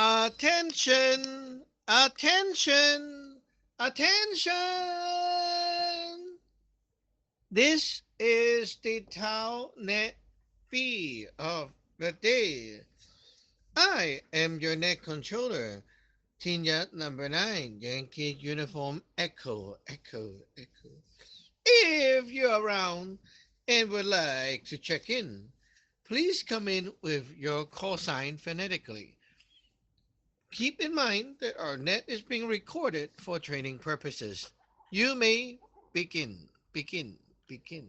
Attention, attention, attention. This is the Tao Net B of the day. I am your net controller, Tinya number 9, Yankee Uniform Echo, Echo, Echo. If you're around and would like to check in, please come in with your call sign phonetically. Keep in mind that our net is being recorded for training purposes. You may begin, begin, begin.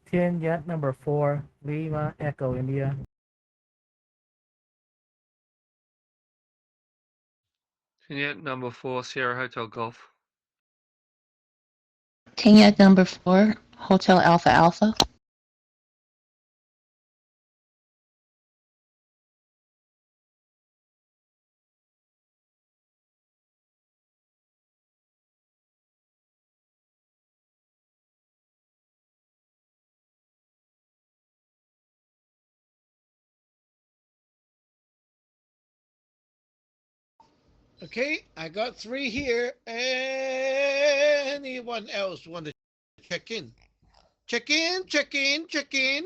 Tin Yet number 4, Lima Echo India. Vignette number 4, Sierra Hotel Golf. Vignette number 4, Hotel Alpha Alpha. Okay, I got 3 here. Anyone else want to check in? Check in, check in, check in.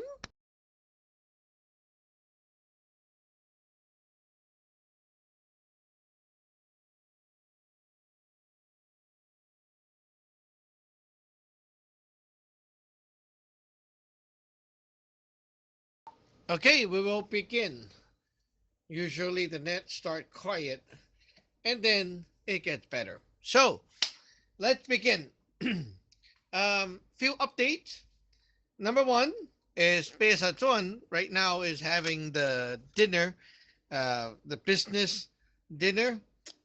Okay, we will begin. Usually the nets start quiet and then it gets better. So let's begin. Few updates. Number one is Pesatron right now is having the dinner, the business dinner.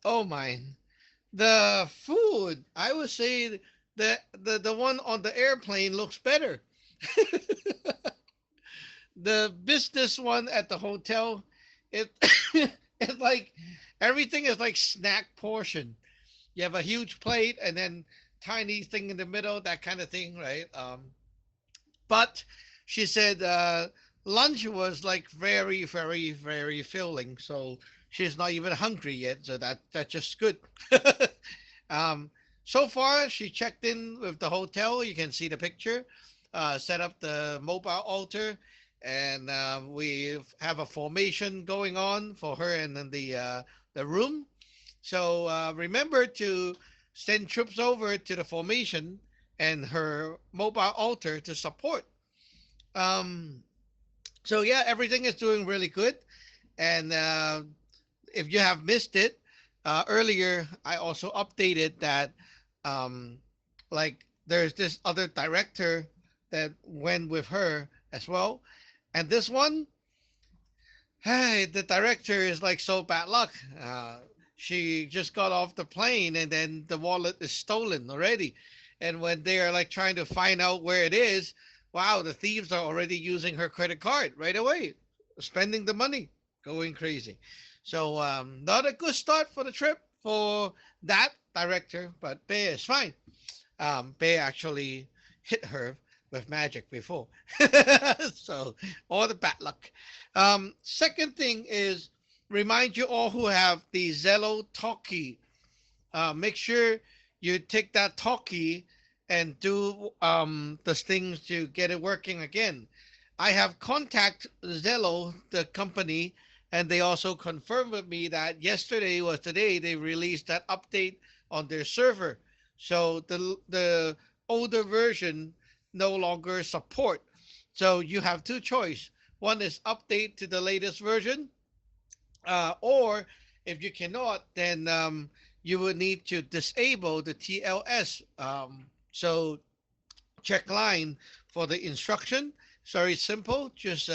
Oh my, the food. I would say the one on the airplane looks better. The business one at the hotel, it it's like everything is like snack portion. You have a huge plate and then tiny thing in the middle, that kind of thing, right? But she said lunch was like very, very, very filling. So she's not even hungry yet. So that's just good. um, so far, she checked in with the hotel. You can see the picture. Set up the mobile altar, and we have a formation going on for her and then the room. So remember to send troops over to the formation and her mobile altar to support. Um, so yeah, everything is doing really good. And if you have missed it, earlier I also updated that um, like there's this other director that went with her as well. And this one, hey, the director is like so bad luck. She just got off the plane and then the wallet is stolen already. And when they are like trying to find out where it is, wow, the thieves are already using her credit card right away, spending the money, going crazy. So not a good start for the trip for that director, but Bear is fine. Bear actually hit her with magic before. So all the bad luck. Second thing is remind you all who have the Zello Talkie. Make sure you take that Talkie and do the things to get it working again. I have contact Zello, the company, and they also confirmed with me that yesterday was the day they released that update on their server. So the older version no longer support. So you have two choice. One is update to the latest version, or if you cannot, then you will need to disable the TLS. So check line for the instruction. It's very simple. Just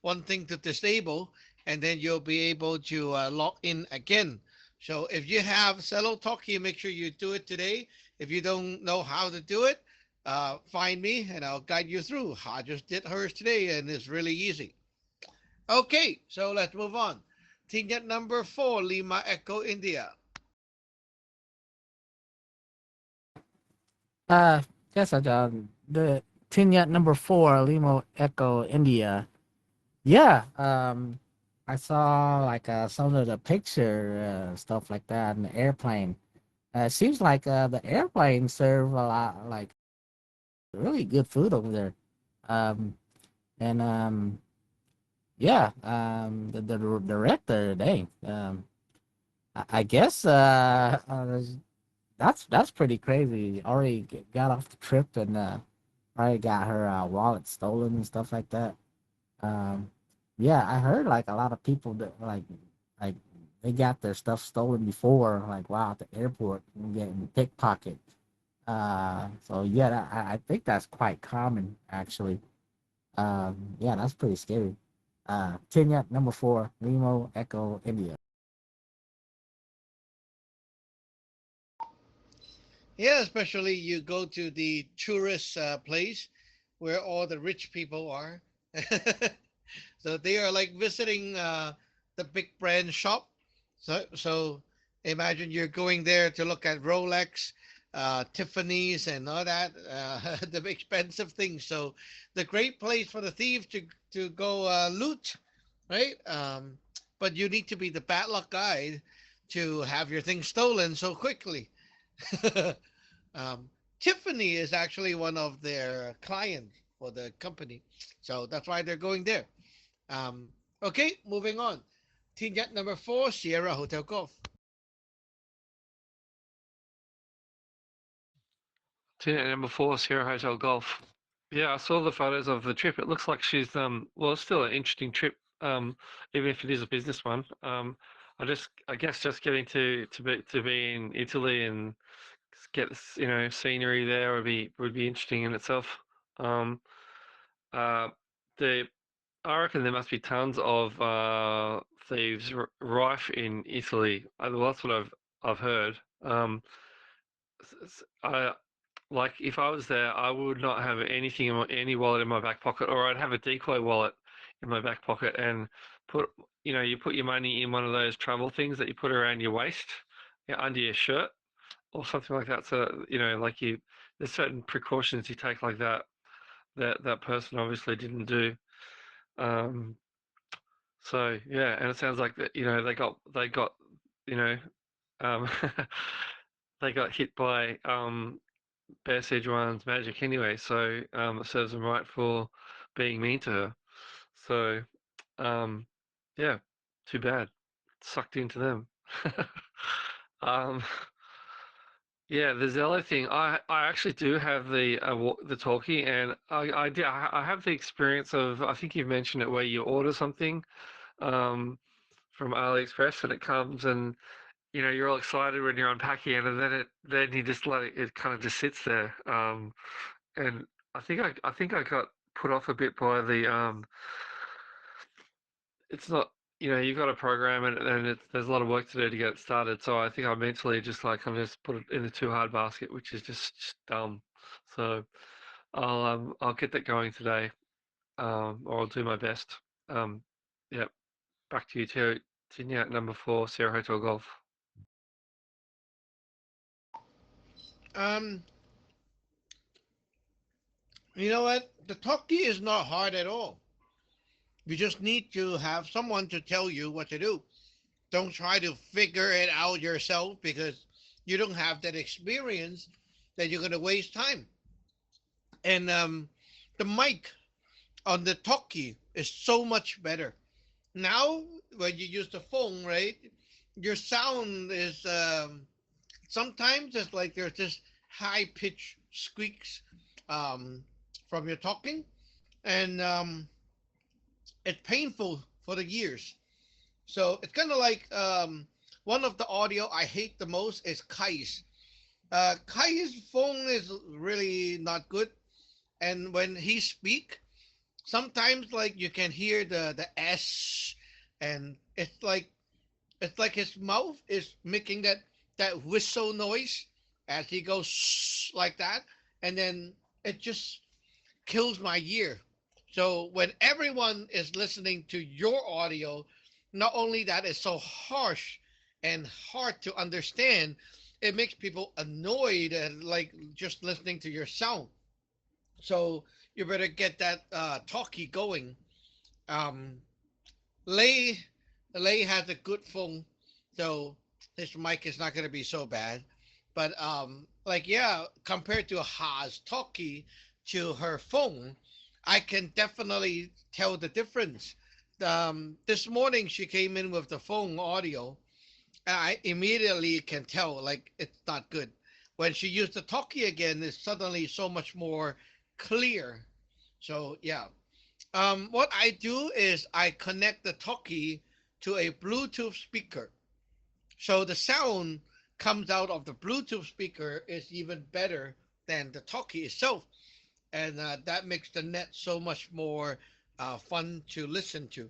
one thing to disable, and then you'll be able to log in again. So if you have Cello Talkie, make sure you do it today. If you don't know how to do it, find me and I'll guide you through. I just did hers today and it's really easy. Okay, so let's move on. Ticket number 4, Lima Echo India. Uh, yes, the Tin Yet number 4, Lima Echo India. Yeah, I saw like some of the picture stuff like that in the airplane. It seems like the airplane serve a lot like really good food over there. Um, and yeah, the director, dang, I guess that's pretty crazy. Already got off the trip and already got her wallet stolen and stuff like that. Um, yeah, I heard like a lot of people that like they got their stuff stolen before, like wow, at the airport and getting pickpocket. So yeah, I think that's quite common actually. Yeah, that's pretty scary. Kenya number four, Limo Echo India. Yeah, especially you go to the tourist place where all the rich people are. So they are like visiting the big brand shop. So imagine you're going there to look at Rolex, Tiffany's, and all that, the expensive things. So the great place for the thief to go loot, right? But you need to be the bad luck guy to have your things stolen so quickly. um, Tiffany is actually one of their clients for the company, so that's why they're going there. Um, okay, moving on. Team jet number four, Sierra Hotel Golf. Team at number four, Sierra Hotel Golf. Yeah, I saw the photos of the trip. It looks like she's well, it's still an interesting trip, even if it is a business one. I guess just getting to be in Italy and get scenery there would be interesting in itself. Um, uh, the I reckon there must be tons of thieves rife in Italy. Well, that's what I've heard. I like if I was there, I would not have anything any wallet in my back pocket, or I'd have a decoy wallet in my back pocket and put you put your money in one of those travel things that you put around your waist, under your shirt or something like that. So like there's certain precautions you take like that that person obviously didn't do. Um, so yeah, and it sounds like that they got you know um, they got hit by Bear Sejuani's magic anyway, so it serves them right for being mean to her. So um, yeah, too bad. Sucked into them. um, yeah, the Zello thing. I actually do have the talkie, and I have the experience of I think you've mentioned it where you order something um, from AliExpress and it comes and you're all excited when you're unpacking it, and then you just let it kind of just sits there. And I think I got put off a bit by it's not you've got a program and there's a lot of work to do to get it started. So I think I mentally just like kind of just put it in the too hard basket, which is just dumb. So I'll get that going today, or I'll do my best. Um, yeah, back to you, Tinya at number four, Sierra Hotel Golf. Um, you know what? The talkie is not hard at all. You just need to have someone to tell you what to do. Don't try to figure it out yourself because you don't have that experience. That you're gonna waste time. And the mic on the talkie is so much better. Now, when you use the phone, right, your sound is sometimes it's like there's this high pitch squeaks um, from your talking, and it's painful for the ears. So it's kind of like one of the audio I hate the most is Kai's. Kai's phone is really not good, and when he speak, sometimes like you can hear the s, and it's like his mouth is making that whistle noise as he goes like that, and then it just kills my ear. So when everyone is listening to your audio, not only that it's so harsh and hard to understand, it makes people annoyed and like just listening to your sound. So you better get that talkie going. Um, lay. Lei has a good phone, so his mic is not gonna be so bad. But like yeah, compared to Ha's talkie to her phone, I can definitely tell the difference. This morning she came in with the phone audio, and I immediately can tell like it's not good. When she used the talkie again, it's suddenly so much more clear. So yeah, what I do is I connect the talkie to a Bluetooth speaker. So the sound comes out of the Bluetooth speaker is even better than the talkie itself. And that makes the net so much more fun to listen to.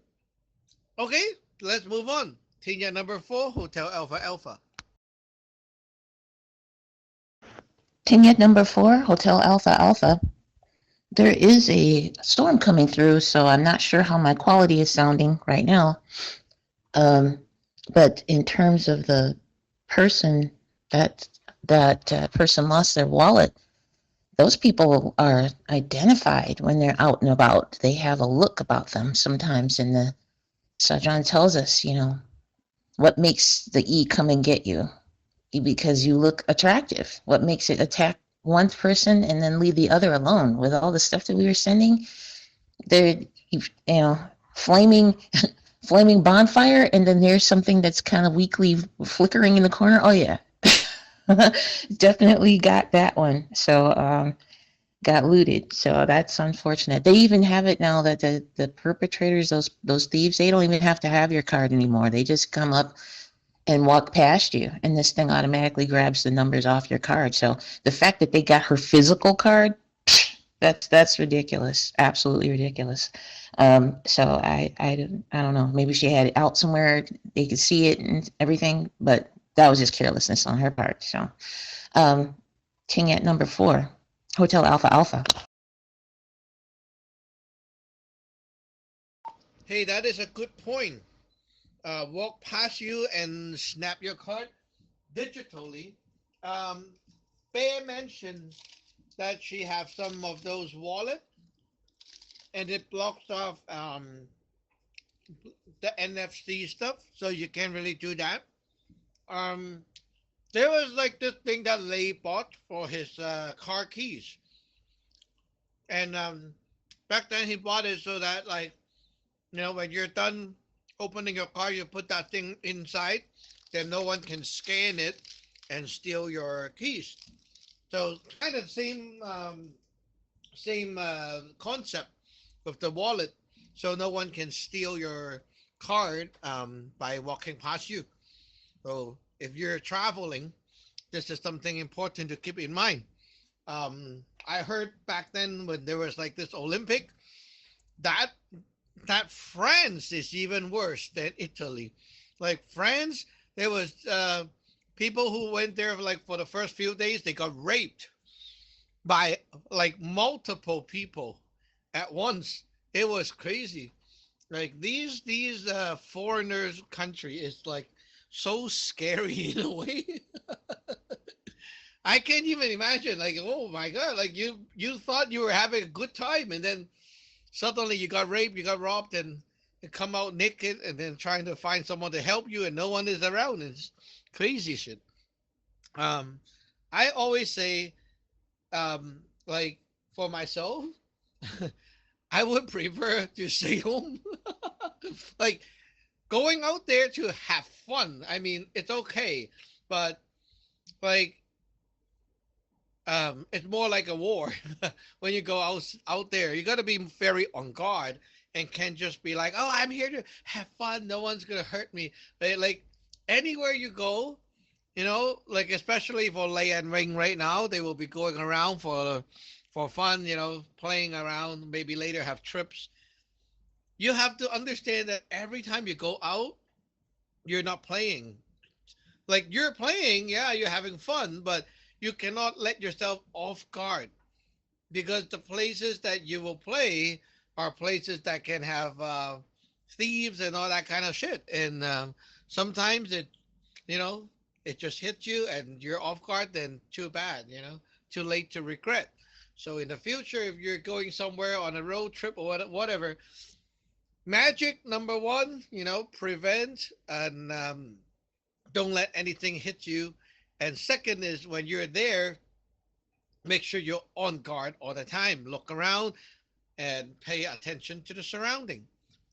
Okay, let's move on. Tina number four, Hotel Alpha Alpha. Ticket number 4, Hotel Alpha Alpha. There is a storm coming through, so I'm not sure how my quality is sounding right now. Um, but in terms of the person that that person lost their wallet, those people are identified when they're out and about. They have a look about them sometimes. And the Sajan tells us, what makes the E come and get you? Because you look attractive. What makes it attack one person and then leave the other alone? With all the stuff that we were sending, there, flaming, flaming bonfire, and then there's something that's kind of weakly flickering in the corner. Oh yeah, definitely got that one. So got looted. So that's unfortunate. They even have it now that the perpetrators, those thieves, they don't even have to have your card anymore. They just come up and walk past you, and this thing automatically grabs the numbers off your card. So the fact that they got her physical card, that's ridiculous. Absolutely ridiculous. So I don't know. Maybe she had it out somewhere they could see it and everything, but that was just carelessness on her part. So King at number 4, Hotel Alpha Alpha. Hey, that is a good point. Walk past you and snap your card digitally. Um, Bear mentioned that she have some of those wallet and it blocks off the NFC stuff, so you can't really do that. Um, there was like this thing that Lay bought for his car keys, and back then he bought it so that like when you're done opening your car, you put that thing inside, then no one can scan it and steal your keys. So kind of same concept with the wallet, so no one can steal your card by walking past you. So if you're traveling, this is something important to keep in mind. I heard back then when there was like this Olympic that that France is even worse than Italy. Like France, there was people who went there like for the first few days, they got raped by like multiple people at once. It was crazy. Like these foreigners country is like so scary in a way. I can't even imagine. Like, oh my god! Like you thought you were having a good time, and then suddenly you got raped, you got robbed, and you come out naked, and then trying to find someone to help you, and no one is around. It's crazy shit. Um, I always say, like for myself, I would prefer to stay home. Like going out there to have fun. I mean, it's okay, but like it's more like a war when you go out there. You got to be very on guard and can't just be like, "Oh, I'm here to have fun. No one's gonna hurt me." Like anywhere you go, like especially for Lei and Ring right now, they will be going around for fun. Playing around. Maybe later have trips. You have to understand that every time you go out, you're not playing. Like you're playing, yeah, you're having fun, but you cannot let yourself off guard because the places that you will play are places that can have thieves and all that kind of shit. And sometimes you know, it just hits you and you're off guard, then too bad, too late to regret. So in the future, if you're going somewhere on a road trip or whatever, Magic number one, prevent and don't let anything hit you. And second is when you're there, make sure you're on guard all the time. Look around and pay attention to the surrounding.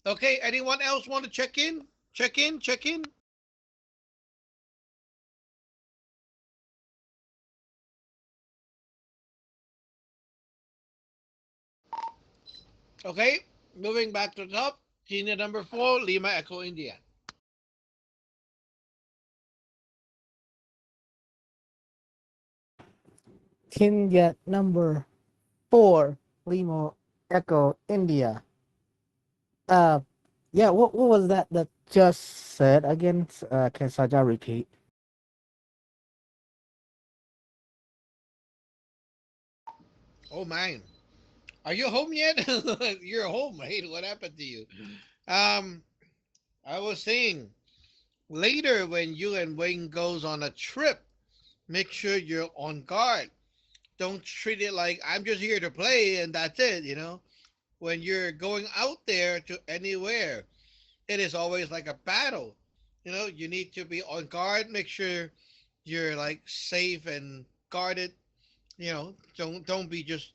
Okay, anyone else want to check in? Check in, check in. Okay, moving back to the top. Kenya number four, Lima Echo India. Kenya number 4, Limo Echo India. Uh, yeah, what was that just said again? Can Saja repeat? Oh man, are you home yet? You're home, right? What happened to you? Um, I was saying later when you and Wayne goes on a trip, make sure you're on guard. Don't treat it like I'm just here to play and that's it. When you're going out there to anywhere, it is always like a battle. You need to be on guard, make sure you're like safe and guarded. Don't be just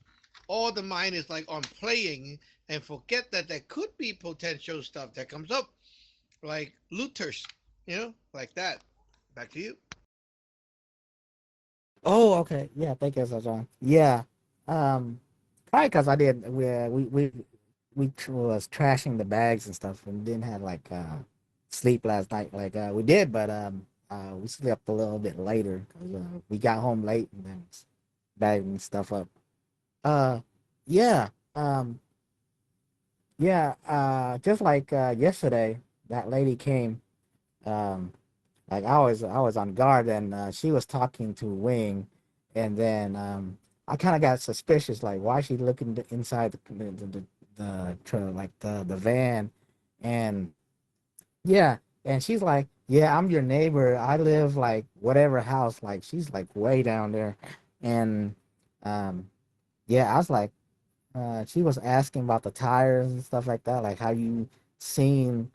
all the mind is like on playing and forget that there could be potential stuff that comes up, like looters, like that. Back to you. Oh, okay. Yeah, thank you, Saja. Yeah. Um, Probably because I did. We was trashing the bags and stuff, and didn't have like sleep last night. Like we did, but we slept a little bit later because we got home late and then bagging stuff up. Uh, yeah. Yeah. Just like yesterday, that lady came. Um, like I was on guard, and she was talking to Wing, and then I kind of got suspicious, like why is she looking inside the van, and yeah, and she's like, yeah, I'm your neighbor. I live like whatever house, like she's like way down there, and um, yeah, I was like, she was asking about the tires and stuff like that, like how you seen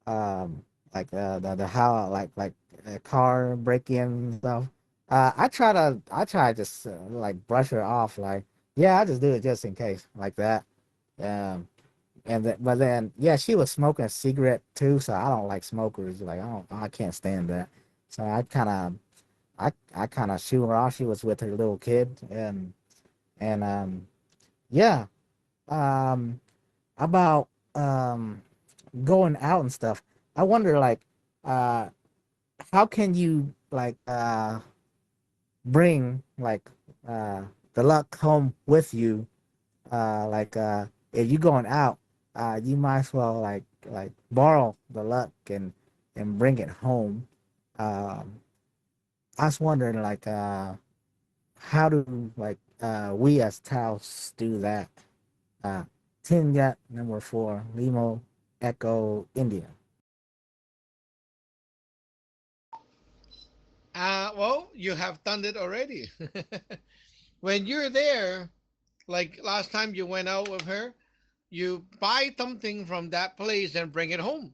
um like the how like a car break in and stuff. I try to just like brush her off, like yeah, I just do it just in case, like that. Um, but then yeah, she was smoking a cigarette too, so I don't like smokers. Like I can't stand that. So I kind of shoo her off. She was with her little kid, and yeah, um about going out and stuff. I wonder like uh how can you like bring like uh the luck home with you, like if you going out, you might as well like borrow the luck and bring it home. um I was wondering like how do like we as Taos do that. uh Tin Yat number 4, Limo Echo India. Well, you have done it already. When you're there, like last time you went out with her, you buy something from that place and bring it home.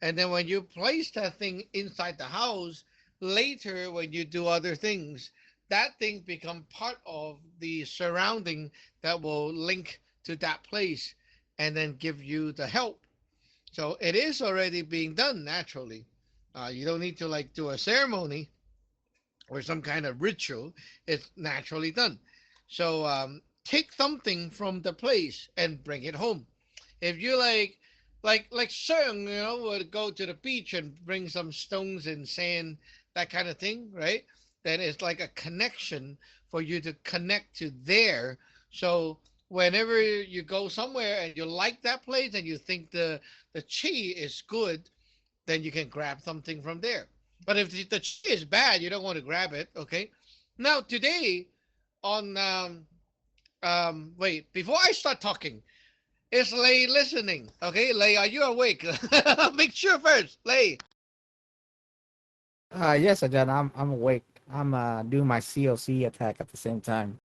And then when you place that thing inside the house, later when you do other things, that thing become part of the surrounding that will link to that place and then give you the help. So it is already being done naturally. You don't need to like do a ceremony or some kind of ritual. It's naturally done. So take something from the place and bring it home. If you like Sung, would go to the beach and bring some stones and sand, that kind of thing, right? Then it's like a connection for you to connect to there. So whenever you go somewhere and you like that place and you think the chi is good, then you can grab something from there. But if the chi is bad, you don't want to grab it. Okay. Now today on wait, before I start talking, is Lay listening? Okay, Lay, are you awake? Make sure first, Lay. Yes, Ajahn, I'm awake. I'm doing my COC attack at the same time.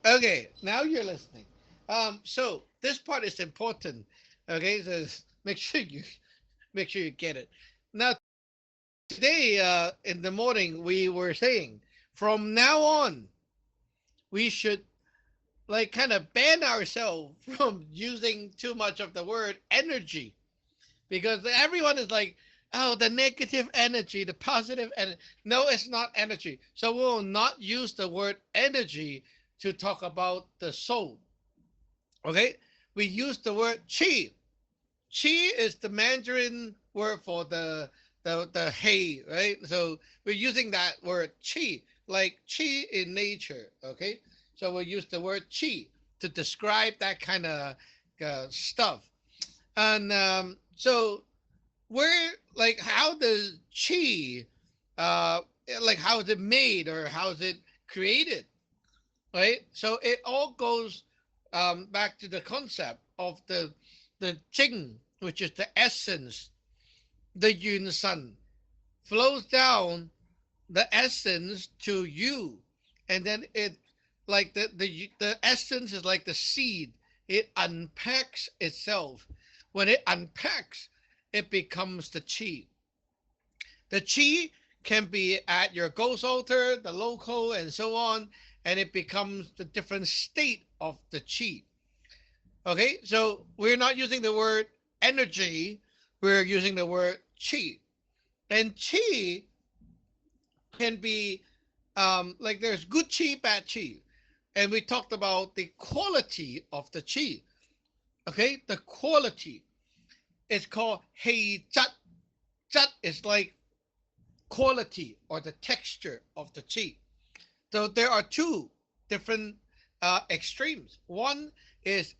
Okay, now you're listening. So this part is important. Okay, so make sure you get it. Now today, in the morning, we were saying from now on we should like kind of ban ourselves from using too much of the word energy because everyone is like, oh, the negative energy, the positive energy. No, it's not energy. So we will not use the word energy to talk about the soul. Okay, we use the word chi. Chi is the Mandarin word for the hay, right? So we're using that word chi, like chi in nature. Okay, so we use the word chi to describe that kind of stuff. And so where, like, how does chi, uh, like, how is it made or how is it created, right? So it all goes back to the concept of the Jing, which is the essence, the Yun Sun flows down the essence to you, and then it like the essence is like the seed. It unpacks itself. When it unpacks, it becomes the chi. The chi can be at your ghost altar, the local, and so on, and it becomes the different state of the chi. Okay, so we're not using the word energy, we're using the word chi. And chi can be like there's good chi, bad chi. And we talked about the quality of the chi. Okay, the quality is called hei zat. Zat is like quality or the texture of the chi. So there are two different extremes. One is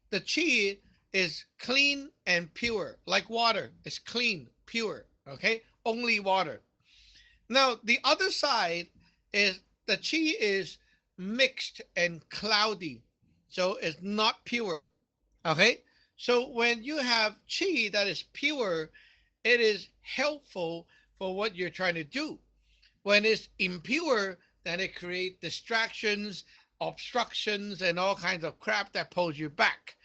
the chi is clean and pure, like water. It's clean, pure. Okay, only water. Now the other side is the chi is mixed and cloudy, so it's not pure. Okay, so when you have chi that is pure, it is helpful for what you're trying to do. When it's impure, then it creates distractions, obstructions, and all kinds of crap that pulls you back.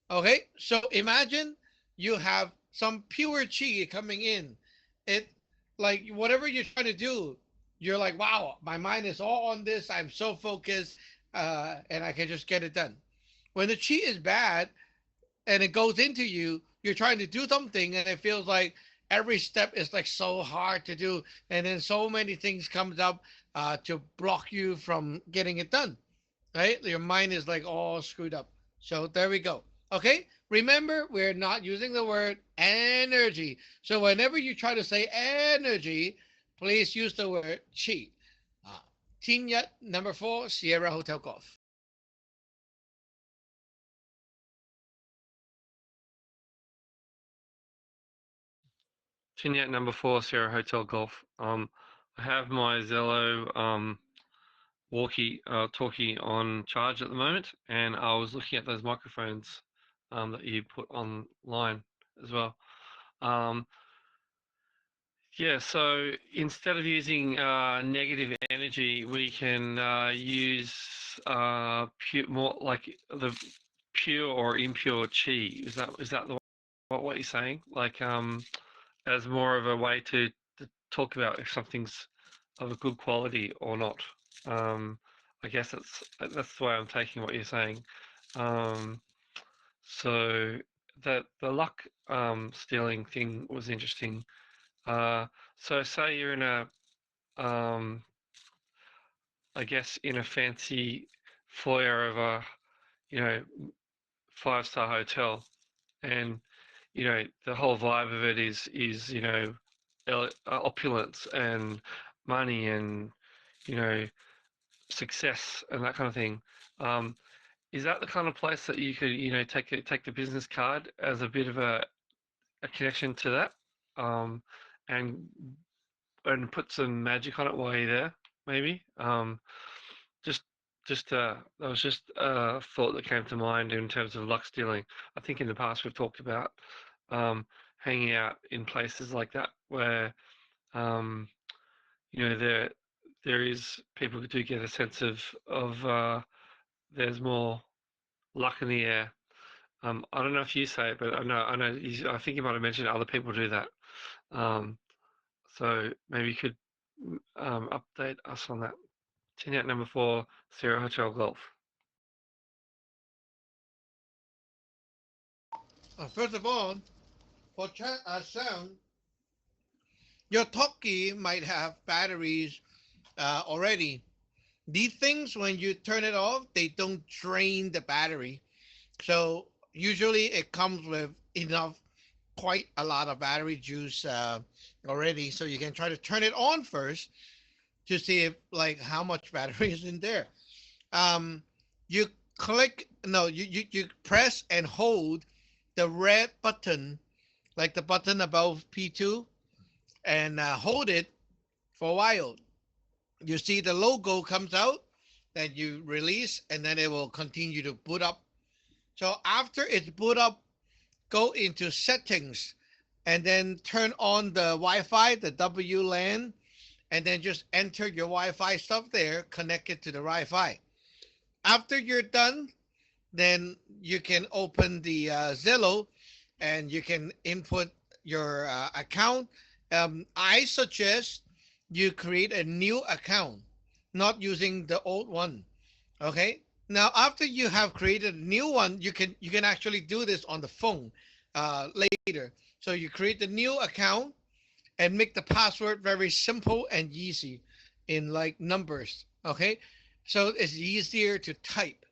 Okay, so imagine you have some pure chi coming in. It like whatever you're trying to do, you're like, wow, my mind is all on this. I'm so focused, and I can just get it done. When the chi is bad and it goes into you, you're trying to do something, and it feels like every step is like so hard to do, and then so many things comes up to block you from getting it done, right? Your mind is like all screwed up. So there we go. Okay. Remember, we're not using the word energy. So whenever you try to say energy, please use the word chi. Uh, Team Yet, number 4, Sierra Hotel Golf. Vignette number 4, Sierra Hotel Golf. I have my Zello walkie talkie on charge at the moment, and I was looking at those microphones that you put online as well. Um, yeah, so instead of using negative energy, we can use more like the pure or impure chi. Is that what you're saying? Like as more of a way to talk about if something's of a good quality or not. Um, I guess that's the way I'm taking what you're saying. Um, so that the luck stealing thing was interesting. Uh, so say you're in um, I guess in a fancy foyer of a, you know, five-star hotel, and the whole vibe of it is opulence and money and you know success and that kind of thing. Um, is that the kind of place that you could take the business card as a bit of a connection to that, um, and put some magic on it while you're there, maybe? Just that was just a thought that came to mind in terms of luck stealing. I think in the past we've talked about um, hanging out in places like that where um, there is people who do get a sense of there's more luck in the air. I don't know if you say it, but I think you might have mentioned other people do that. Um, so maybe you could update us on that. Tin at number 4, Sierra Hotel Golf. First of all, for sound, your talkie might have batteries already. These things, when you turn it off, they don't drain the battery. So usually it comes with enough, quite a lot of battery juice already. So you can try to turn it on first to see if like how much battery is in there. Um, you click no, you press and hold the red button, like the button above P2, and hold it for a while. You see the logo comes out, then you release, and then it will continue to boot up. So after it's boot up, go into settings and then turn on the Wi-Fi, the WLAN, and then just enter your Wi-Fi stuff there, connect it to the Wi-Fi. After you're done, then you can open the Zillow and you can input your account. I suggest you create a new account, not using the old one. Okay. Now, after you have created a new one, you can actually do this on the phone later. So you create the new account and make the password very simple and easy in like numbers. Okay. So it's easier to type.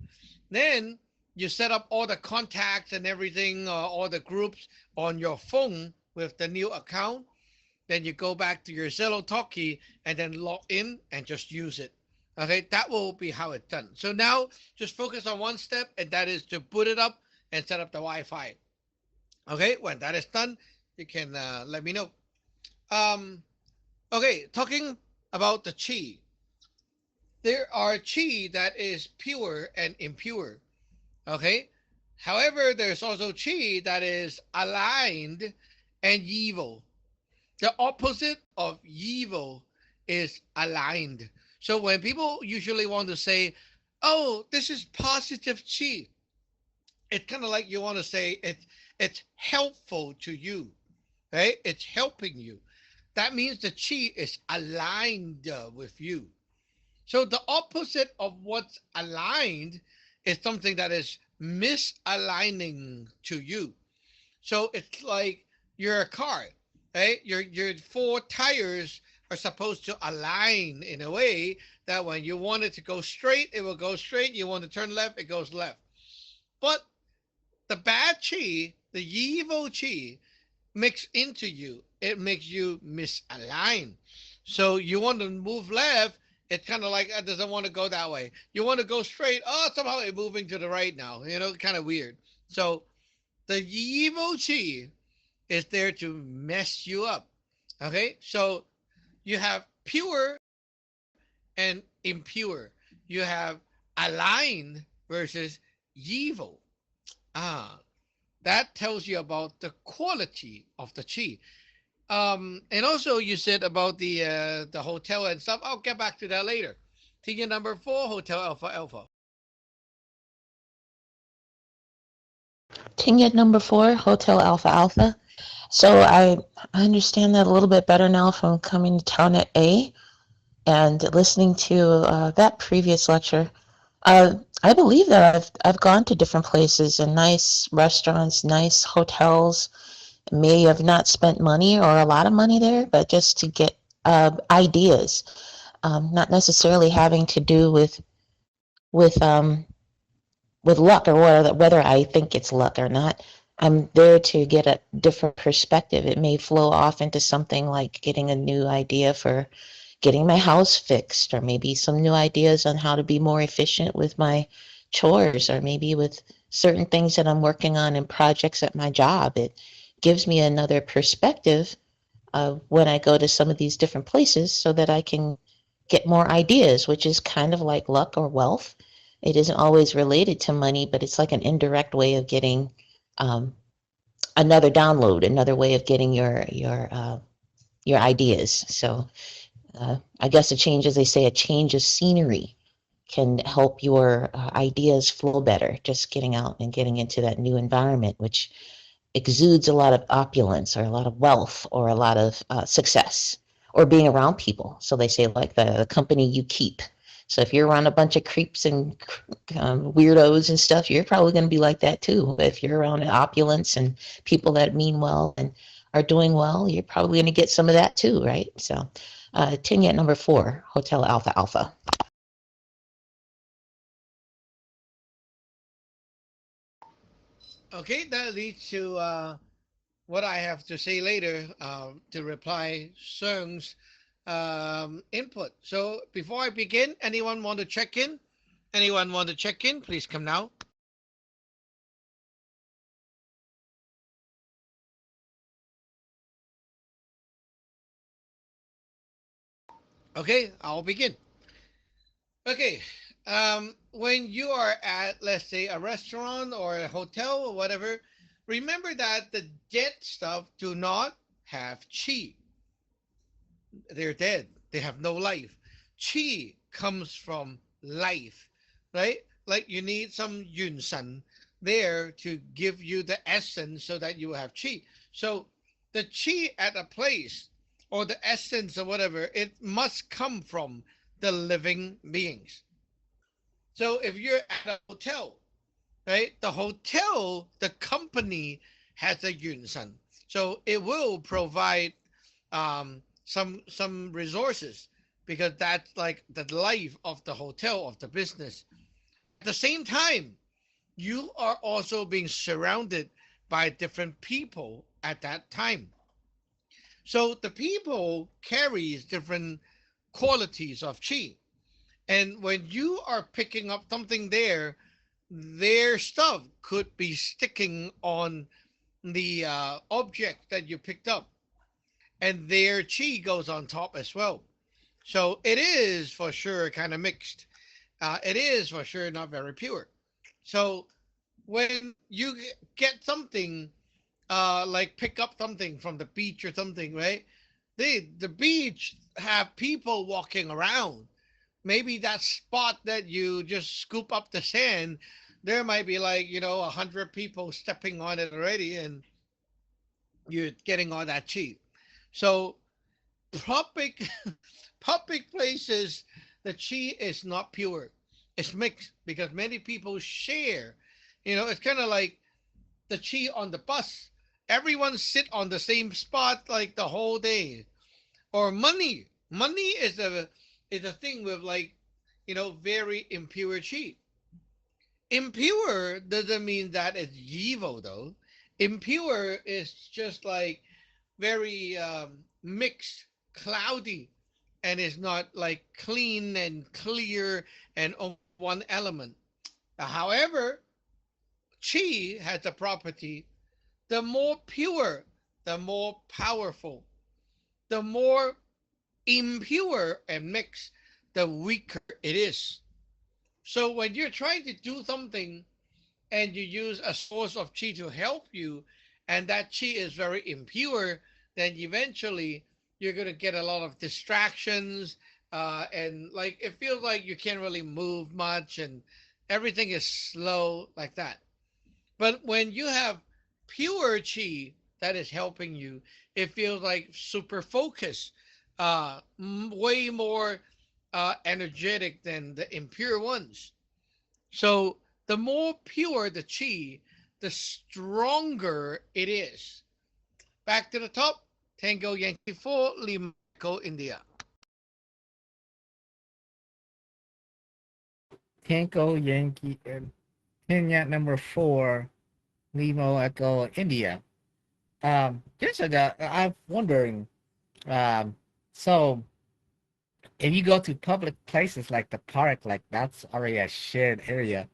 Then you set up all the contacts and everything, all the groups on your phone with the new account. Then you go back to your Zillow Talkie and then log in and just use it. Okay, that will be how it's done. So now just focus on one step, and that is to boot it up and set up the Wi-Fi. Okay, when that is done, you can let me know. Um, okay, talking about the chi. There are chi that is pure and impure. Okay, however, there's also chi that is aligned and evil. The opposite of evil is aligned. So when people usually want to say, "Oh, this is positive chi," it's kind of like you want to say it's helpful to you, right? It's helping you. That means the chi is aligned with you. So the opposite of what's aligned is something that is misaligning to you. So it's like you're a car, right? Your four tires are supposed to align in a way that when you want it to go straight, it will go straight. You want to turn left, it goes left. But the bad chi, the evil chi, mix into you. It makes you misalign. So you want to move left, it's kind of like it doesn't want to go that way. You want to go straight, oh, somehow it's moving to the right now. Kind of weird. So the evil chi is there to mess you up. Okay, so you have pure and impure. You have aligned versus evil. Ah, that tells you about the quality of the chi. And also you said about the hotel and stuff. I'll get back to that later. Ticket number 4, Hotel Alpha Alpha. Ticket number 4, Hotel Alpha Alpha. So I understand that a little bit better now from coming to Tao Net A and listening to that previous lecture. I believe that I've gone to different places and nice restaurants, nice hotels. May have not spent money or a lot of money there, but just to get ideas, not necessarily having to do with um, with luck or whether I think it's luck or not. I'm there to get a different perspective. It may flow off into something like getting a new idea for getting my house fixed, or maybe some new ideas on how to be more efficient with my chores, or maybe with certain things that I'm working on in projects at my job. It gives me another perspective when I go to some of these different places so that I can get more ideas, which is kind of like luck or wealth. It isn't always related to money, but it's like an indirect way of getting um, another download, another way of getting your ideas. So I guess a change, as they say, a change of scenery can help your ideas flow better. Just getting out and getting into that new environment, which exudes a lot of opulence or a lot of wealth or a lot of success or being around people. So they say like the company you keep. So if you're around a bunch of creeps and weirdos and stuff, you're probably going to be like that too. If you're around opulence and people that mean well and are doing well, you're probably going to get some of that too, right? So, Tingette number 4, Hotel Alpha Alpha. Okay, that leads to what I have to say later to reply Sung's input. So before I begin, anyone want to check in? Anyone want to check in? Please come now. Okay, I'll begin. Okay, when you are at, let's say, a restaurant or a hotel or whatever, remember that the dead stuff do not have chi. They're dead. They have no life. Chi comes from life, right? Like you need some yunsan there to give you the essence so that you have chi. So the chi at a place or the essence or whatever, it must come from the living beings. So if you're at a hotel, right? The hotel, the company has a yunsan. So it will provide some resources because that's like the life of the hotel of the business. At the same time, you are also being surrounded by different people at that time. So the people carries different qualities of chi. And when you are picking up something there, their stuff could be sticking on the object that you picked up, and their chi goes on top as well. So it is for sure kind of mixed. It is for sure not very pure. So when you get something like pick up something from the beach or something, right? The beach have people walking around. Maybe that spot that you just scoop up the sand, there might be like 100 people stepping on it already, and you're getting all that cheap. So public public places, the chi is not pure. It's mixed because many people share. It's kind of like the chi on the bus. Everyone sit on the same spot like the whole day. Or money. Money is a thing with like very impure chi. Impure doesn't mean that it's evil though. Impure is just like very mixed, cloudy, and is not like clean and clear and only one element. However, chi has a property: the more pure, the more powerful; the more impure and mixed, the weaker it is. So when you're trying to do something and you use a source of chi to help you, and that chi is very impure, then eventually you're going to get a lot of distractions, and like it feels like you can't really move much, and everything is slow like that. But when you have pure chi that is helping you, it feels like super focused, way more energetic than the impure ones. So the more pure the chi, the stronger it is. Back to the top. Tango Yankee 4, Lima Echo India. Tanko Yankee Kenya number 4, Limo Echo India. Just I'm wondering. Um, so if you go to public places like the park, like that's already a shared area.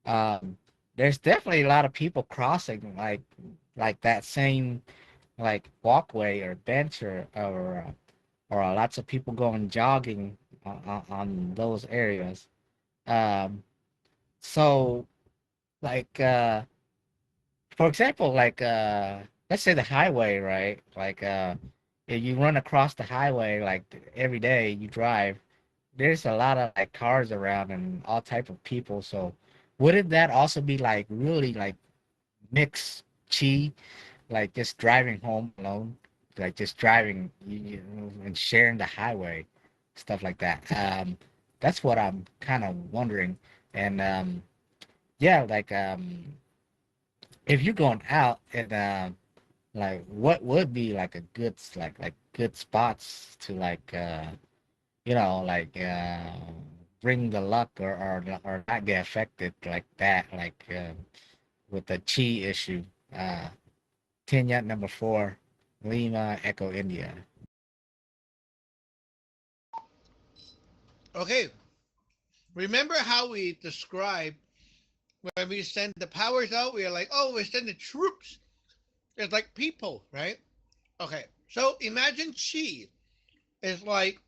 Um, there's definitely a lot of people crossing like that same like walkway or bench or lots of people going jogging on those areas. Um, so like for example, like let's say the highway, right? Like if you run across the highway like every day you drive, there's a lot of like cars around and all type of people. So wouldn't that also be like really like mixed chi, like just driving home alone, like just driving and sharing the highway, stuff like that. That's what I'm kind of wondering. And yeah, like if you're going out and like what would be like a good like good spots to like like bring the luck or not get affected like that, like with the chi issue. uh Kenya number 4, Lima Echo India. Okay, remember how we describe when we send the powers out? We are like, oh, we're sending troops. It's like people, right? Okay, so imagine chi is like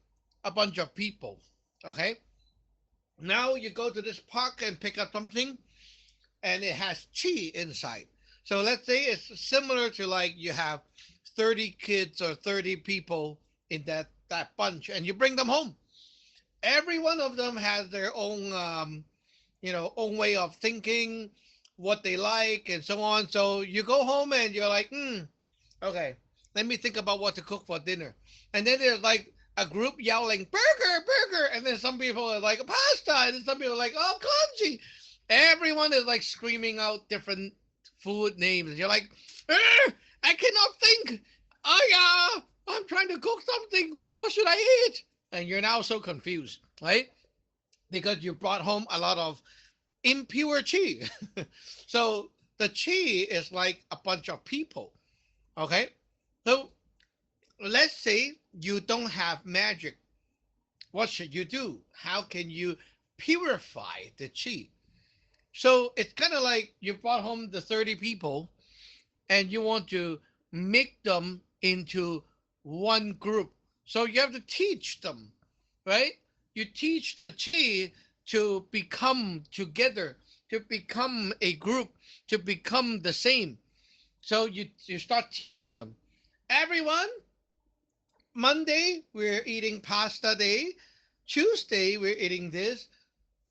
a bunch of people. Okay, now you go to this park and pick up something, and it has chi inside. So let's say it's similar to like you have 30 kids or 30 people in that bunch, and you bring them home. Every one of them has their own own way of thinking, what they like, and so on. So you go home and you're like, okay, let me think about what to cook for dinner. And then there's like a group yelling, burger, burger. And then some people are like, pasta. And then some people are like, oh, congee. Everyone is like screaming out different food names. You're like, I cannot think. Oh, yeah, I'm trying to cook something. What should I eat? And you're now so confused, right? Because you brought home a lot of impure chi. So the chi is like a bunch of people. Okay. So let's say you don't have magic. What should you do? How can you purify the chi? So it's kind of like you brought home the 30 people and you want to make them into one group. So you have to teach them, right? You teach the chi to become together, to become a group, to become the same. So you start everyone. Monday we're eating pasta day. Tuesday we're eating this.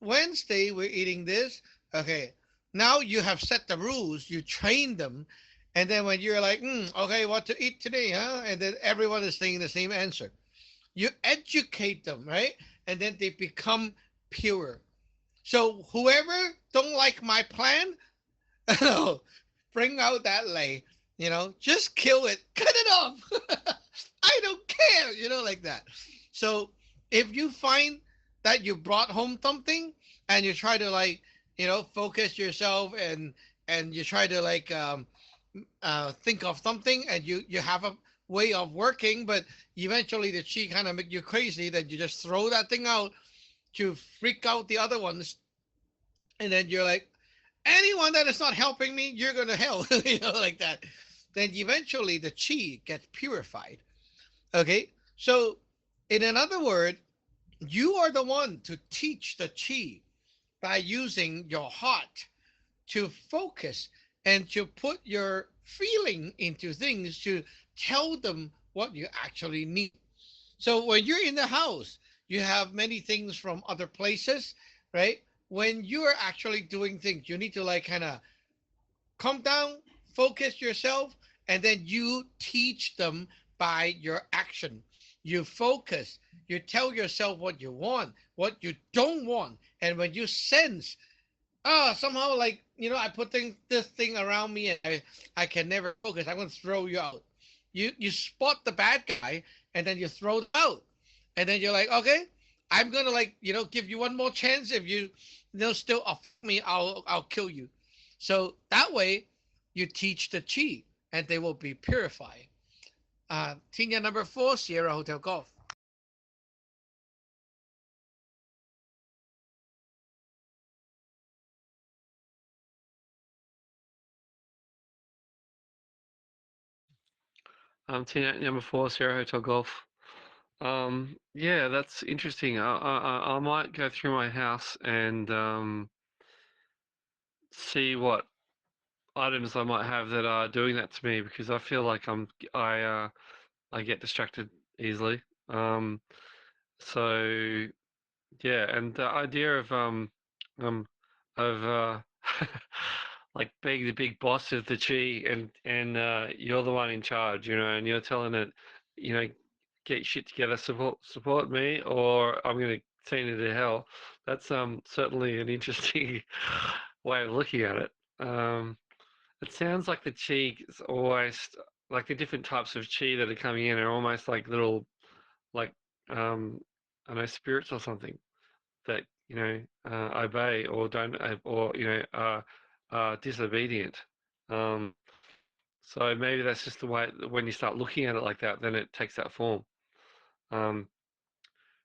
Wednesday we're eating this. Okay. Now you have set the rules. You train them, and then when you're like, okay, what to eat today, huh? And then everyone is saying the same answer. You educate them, right? And then they become pure. So whoever don't like my plan, bring out that lay, just kill it, cut it off. I don't care, like that. So if you find that you brought home something and you try to like, focus yourself and you try to like think of something and you have a way of working, but eventually the chi kind of make you crazy, then you just throw that thing out to freak out the other ones, and then you're like, anyone that is not helping me, you're going to hell, like that. Then eventually the chi gets purified. Okay. So, in another word, you are the one to teach the chi by using your heart to focus and to put your feeling into things to tell them what you actually need. So when you're in the house, you have many things from other places, right? When you're actually doing things, you need to like kind of calm down, focus yourself, and then you teach them by your action. You focus, you tell yourself what you want, what you don't want. And when you sense, somehow like, I put this thing around me and I can never focus, I'm going to throw you out. You spot the bad guy and then you throw them out. And then you're like, okay, I'm going to like, give you one more chance. If you still affect me, I'll kill you. So that way, you teach the chi, and they will be purified. Tina number 4, Sierra Hotel Golf. Team number 4, Sierra Hotel Golf. Yeah, that's interesting. I might go through my house and see what items I might have that are doing that to me, because I feel like I get distracted easily. So Yeah, and the idea um of like being the big boss of the chi, and you're the one in charge, and you're telling it, you know, get your shit together, support me, or I'm gonna send you to hell. That's certainly an interesting way of looking at it. It sounds like the chi is always like the different types of chi that are coming in are almost like little like I don't know, spirits or something that obey or don't or disobedient. Um, so maybe that's just the way when you start looking at it like that, then it takes that form. Um,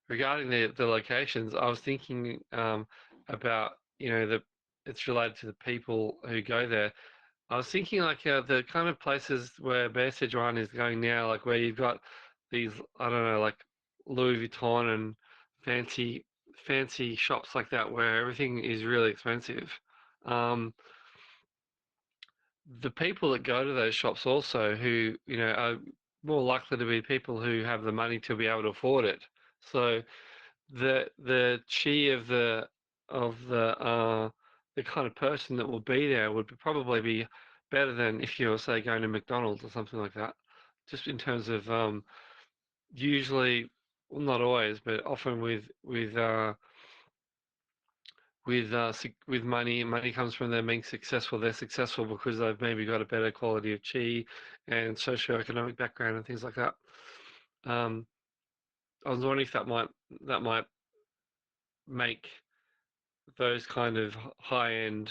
Regarding the locations, I was thinking about the it's related to the people who go there. I was thinking like the kind of places where Bear One is going now, like where you've got these, I don't know, like Louis Vuitton and fancy shops like that where everything is really expensive. Um, the people that go to those shops also who, are more likely to be people who have the money to be able to afford it. So the chi of the kind of person that will be there would probably be better than if you were say going to McDonald's or something like that. Just in terms of usually, well, not always, but often with money, money comes from them being successful. They're successful because they've maybe got a better quality of chi and socioeconomic background and things like that. Um, I was wondering if that might make those kind of high end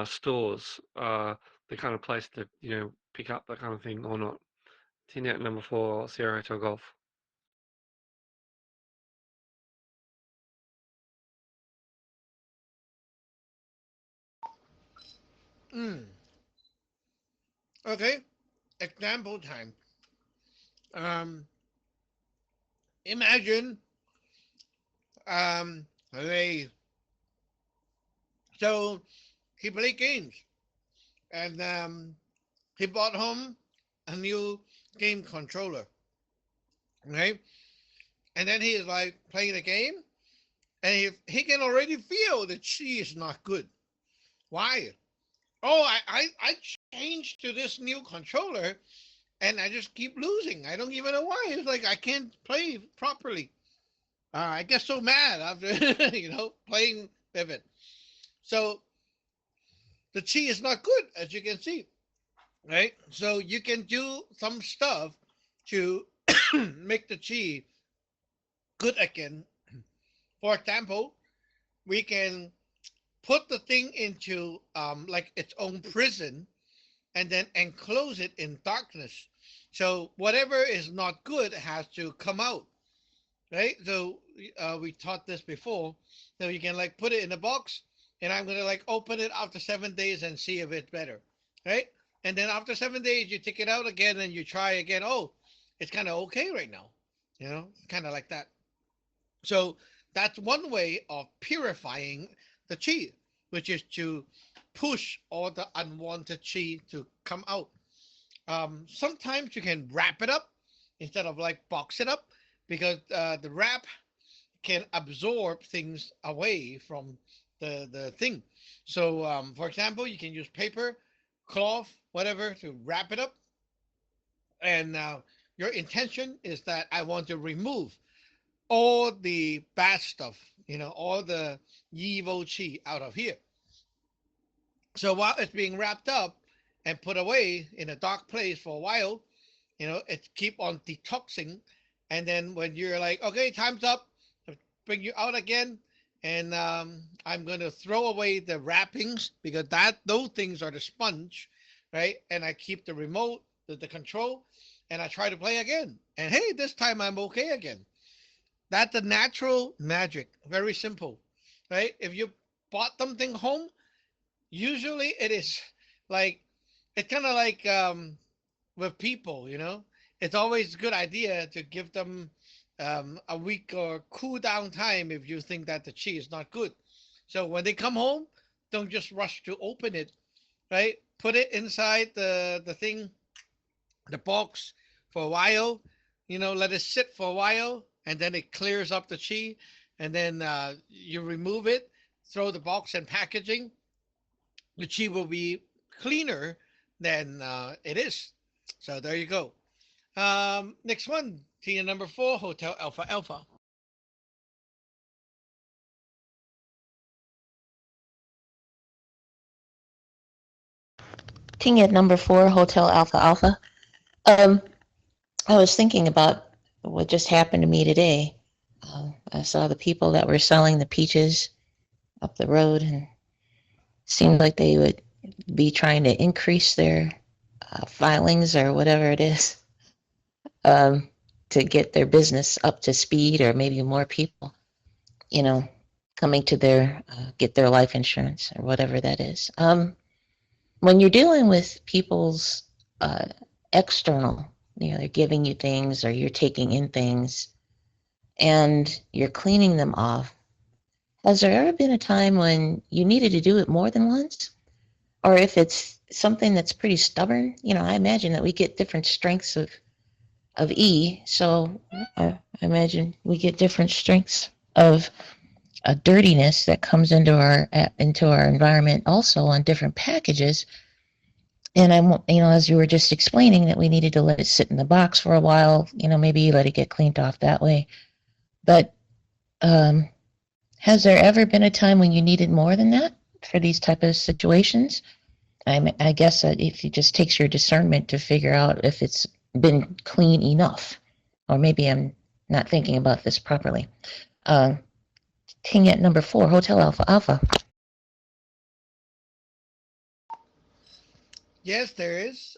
stores the kind of place to pick up that kind of thing or not. Tin out number 4, Sierra Hotel Golf. Mm. Okay. Example time. Um, Imagine they so he played games and he bought home a new game controller, right? And then he is like playing the game, and he can already feel the chi is not good. Why? Oh, I changed to this new controller, and I just keep losing. I don't even know why. It's like I can't play properly. I get so mad after playing with it. So the chi is not good, as you can see, right? So you can do some stuff to make the chi good again. For example, we can put the thing into like its own prison and then enclose it in darkness. So whatever is not good has to come out, right? So we taught this before. So you can like put it in a box, and I'm gonna like open it after 7 days and see if it's better, right? And then after 7 days, you take it out again and you try again. Oh, it's kind of okay right now, kind of like that. So that's one way of purifying the chi, which is to push all the unwanted chi to come out. Sometimes you can wrap it up instead of like box it up because the wrap can absorb things away from the thing. So, for example, you can use paper, cloth, whatever to wrap it up. And now your intention is that I want to remove all the bad stuff, all the evil chi out of here. So while it's being wrapped up and put away in a dark place for a while, it keep on detoxing. And then when you're like, okay, time's up, to bring you out again, and I'm going to throw away the wrappings because those things are the sponge, right? And I keep the remote, the control, and I try to play again. And hey, this time I'm okay again. That's the natural magic. Very simple, right? If you bought something home, usually it is like it's kind of like with people, it's always a good idea to give them a week or cool down time if you think that the chi is not good. So when they come home, don't just rush to open it, right? Put it inside the thing, the box for a while, let it sit for a while, and then it clears up the chi. and then you remove it, throw the box and packaging, the chi will be cleaner than it is. So there you go. Next one, Tina number 4, Hotel Alpha Alpha. King at number 4, Hotel Alpha Alpha. Um, I was thinking about what just happened to me today. I saw the people that were selling the peaches up the road, and it seemed like they would be trying to increase their filings or whatever it is, um, to get their business up to speed, or maybe more people, you know, coming to their get their life insurance or whatever that is. When you're dealing with people's uh, external, they're giving you things or you're taking in things and you're cleaning them off. Has there ever been a time when you needed to do it more than once? Or if it's something that's pretty stubborn, I imagine that we get different strengths of E. So I imagine we get different strengths of a dirtiness that comes into our environment also on different packages. And as you were just explaining, that we needed to let it sit in the box for a while, maybe let it get cleaned off that way. But um, has there ever been a time when you needed more than that for these type of situations? I guess that if it just takes your discernment to figure out if it's been clean enough, or maybe I'm not thinking about this properly. Uh, King at number 4, Hotel Alpha Alpha. Yes, there is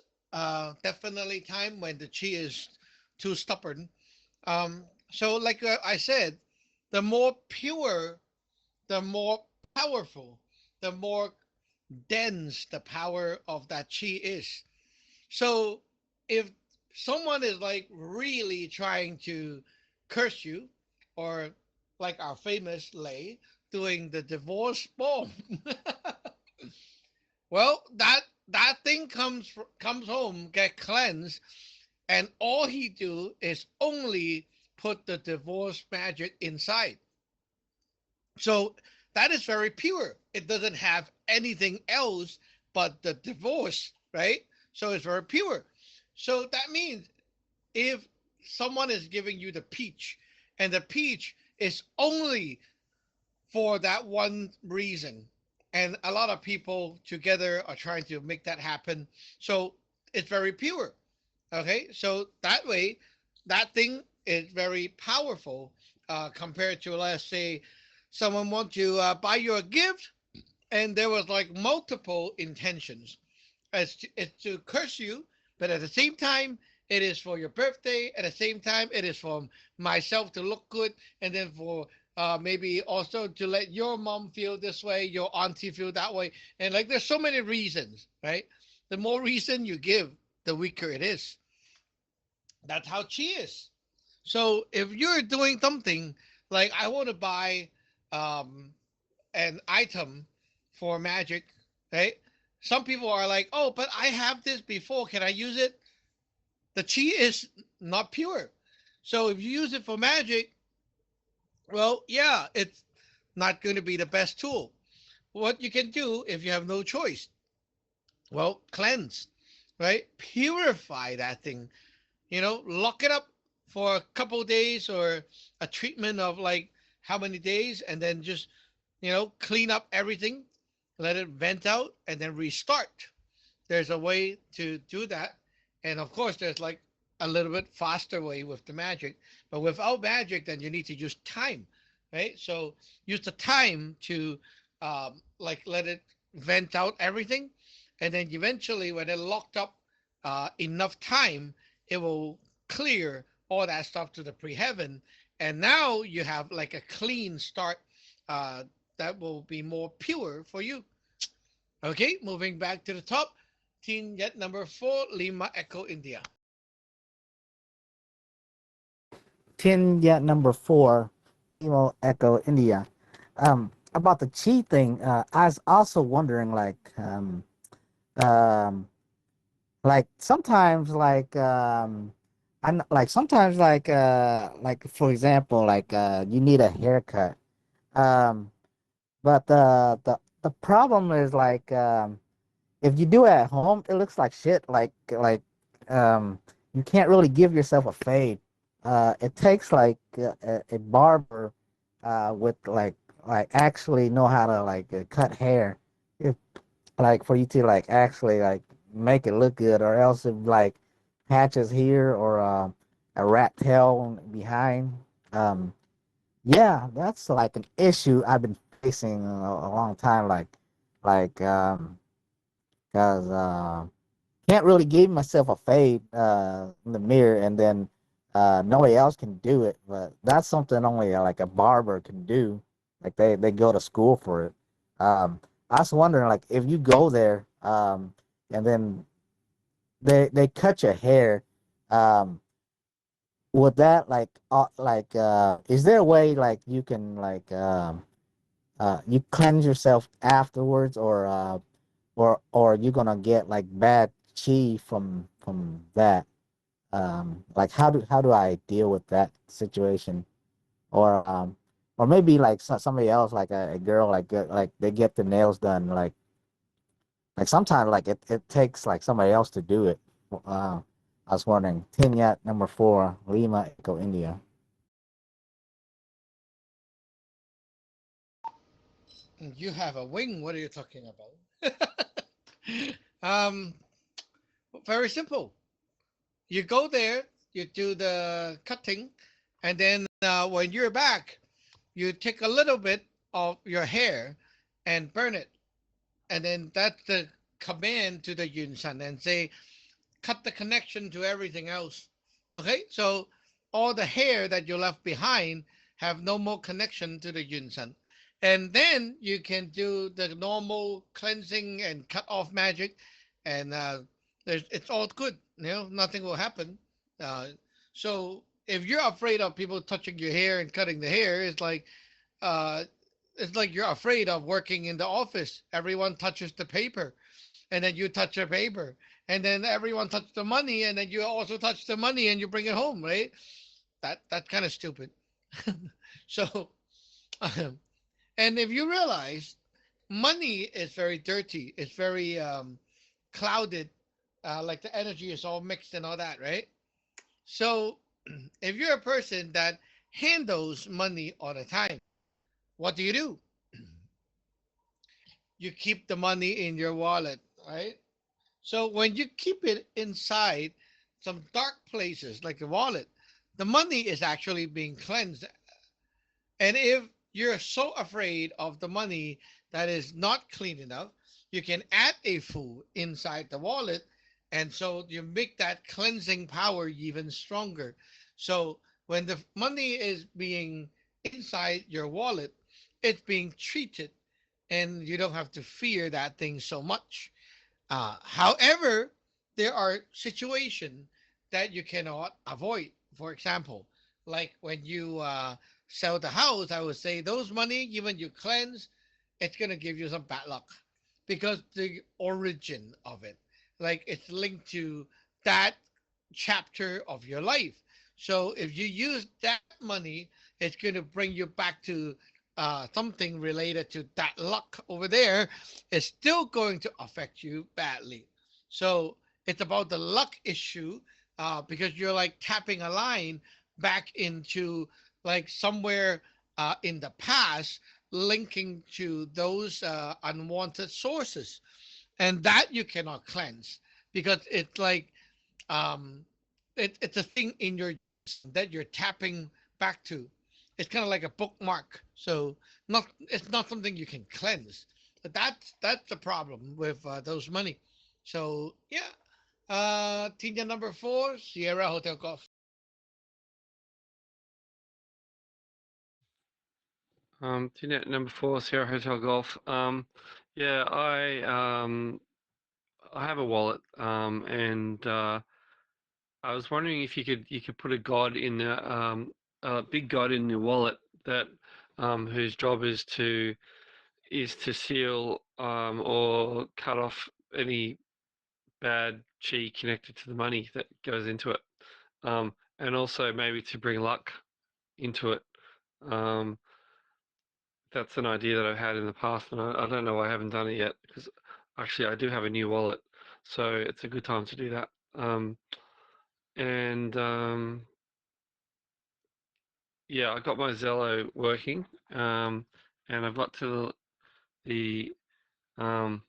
definitely time when the chi is too stubborn. So, like I said, the more pure, the more powerful, the more dense the power of that chi is. So, if someone is like really trying to curse you, or like our famous Lay doing the divorce bomb, well, that thing comes home, get cleansed, and all he do is only put the divorce magic inside. So that is very pure. It doesn't have anything else but the divorce, right? So it's very pure. So that means if someone is giving you the peach, and the peach is only for that one reason, and a lot of people together are trying to make that happen, so it's very pure. Okay, so that way, that thing is very powerful, compared to, let's say, someone want to buy you a gift, and there was like multiple intentions. It's to curse you, but at the same time, it is for your birthday. At the same time, it is for myself to look good, and then for maybe also to let your mom feel this way, your auntie feel that way, and like there's so many reasons, right? The more reason you give, the weaker it is. That's how chi is. So if you're doing something like I want to buy um, an item for magic, right? Some people are like, oh, but I have this before. Can I use it? The chi is not pure. So if you use it for magic, well, yeah, it's not going to be the best tool. What you can do if you have no choice, well, cleanse, right? Purify that thing, lock it up for a couple of days, or a treatment of like how many days, and then just, clean up everything, let it vent out, and then restart. There's a way to do that. And of course, there's like a little bit faster way with the magic. But without magic, then you need to use time, right? So use the time to like let it vent out everything. And then eventually, when it locked up enough time, it will clear all that stuff to the pre heaven. And now you have like a clean start uh, that will be more pure for you. Okay, moving back to the top. Team yet number 4, Lima Echo India. Tin yet number 4, Emo Echo India. About the chi thing, I was also wondering, um, like sometimes, like like sometimes like for example like you need a haircut. Um, but the problem is like if you do it at home, it looks like shit. Um, you can't really give yourself a fade. It takes like a barber with like actually know how to like cut hair. If like for you to like actually like make it look good, or else if like patches here or a rat tail behind. Um, yeah, that's like an issue I've been facing a long time. Like cause can't really give myself a fade in the mirror, and then nobody else can do it. But that's something only like a barber can do. Like they go to school for it. I was wondering like if you go there and then they cut your hair, um would that is there a way like you can you cleanse yourself afterwards, or you're gonna get like bad chi from that. Like how do I deal with that situation, or maybe like somebody else, like a girl, like they get the nails done, like sometimes like it takes like somebody else to do it. I was wondering. Tinyat number 4, Lima Echo India. You have a wing. What are you talking about? um, Very simple. You go there, you do the cutting, and then when you're back, you take a little bit of your hair and burn it, and then that's the command to the Yunsan, and say cut the connection to everything else. Okay, so all the hair that you left behind have no more connection to the Yunsan. And then you can do the normal cleansing and cut off magic, and it's all good. Nothing will happen. Uh, so if you're afraid of people touching your hair and cutting the hair, uh, it's like you're afraid of working in the office. Everyone touches the paper, and then you touch the paper, and then everyone touched the money, and then you also touch the money, and you bring it home, right? That's kind of stupid. So, and if you realize money is very dirty, it's very clouded, like the energy is all mixed and all that, right? So, if you're a person that handles money all the time, what do? You keep the money in your wallet, right? So when you keep it inside some dark places like the wallet, the money is actually being cleansed. And if you're so afraid of the money that is not clean enough, you can add a food inside the wallet. And so you make that cleansing power even stronger. So when the money is being inside your wallet, it's being treated, and you don't have to fear that thing so much. However, there are situations that you cannot avoid. For example, like when you sell the house, I would say those money, even you cleanse, it's gonna give you some bad luck because the origin of it, like it's linked to that chapter of your life. So if you use that money, it's going to bring you back to something related to that luck over there. It's still going to affect you badly. So it's about the luck issue, because you're like tapping a line back into like somewhere in the past, linking to those unwanted sources, and that you cannot cleanse because it's like um, it's a thing in your that you're tapping back to. It's kind of like a bookmark. So not it's not something you can cleanse. But that's the problem with those money. So yeah, Tina number 4, Sierra Hotel Golf. Tenet number 4, Sierra Hotel Golf. Yeah, I have a wallet, and I was wondering if you could put a god in a big god in your wallet that whose job is to seal or cut off any bad chi connected to the money that goes into it. and also maybe to bring luck into it. Um, that's an idea that I've had in the past, and I don't know why I haven't done it yet because actually I do have a new wallet, so it's a good time to do that. And Yeah, I got my Zello working, and I've got to the um,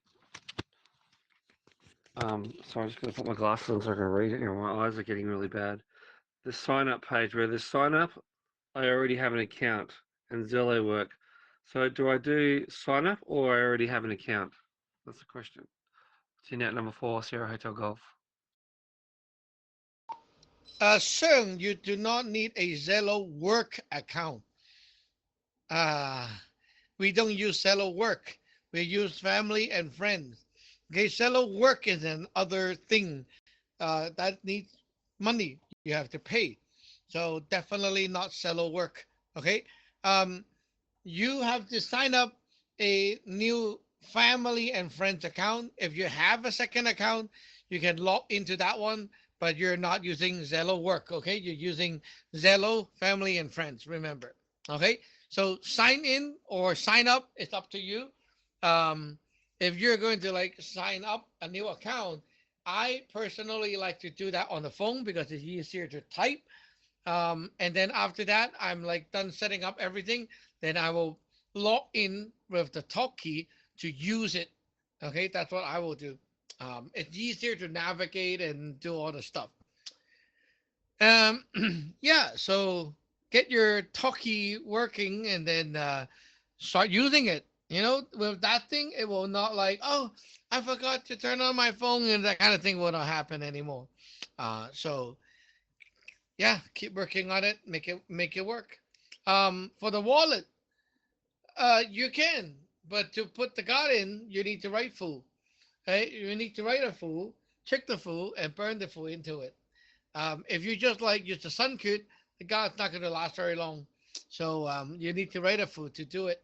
sorry, I'm just going to put my glasses on so I can read it. You know, my eyes are getting really bad. The sign up page where there's sign up, I already have an account and Zello work. So do I do sign up or I already have an account? That's the question. TNet number 4, Sierra Hotel Golf. Sir, you do not need a Zello work account. Uh, we don't use Zello work. We use family and friends. Okay, Zello work is another thing that needs money. You have to pay. So definitely not Zello work. Okay. Um, you have to sign up a new family and friends account. If you have a second account, you can log into that one, but you're not using Zello work. Okay. You're using Zello family and friends. Remember. Okay. So sign in or sign up. It's up to you. Um, if you're going to like sign up a new account, I personally like to do that on the phone because it's easier to type. And then after that, I'm like done setting up everything. Then I will log in with the talk key to use it. Okay, that's what I will do. It's easier to navigate and do all the stuff. Um, yeah, so get your talkie working and then start using it. You know, with that thing, it will not like, oh, I forgot to turn on my phone, and that kind of thing will not happen anymore. So yeah, keep working on it. Make it work. For the wallet, you can, but to put the card in, you need to write full. Right? You need to write a full, check the full, and burn the full into it. If you just like use the sun code, the card's not going to last very long. So you need to write a full to do it,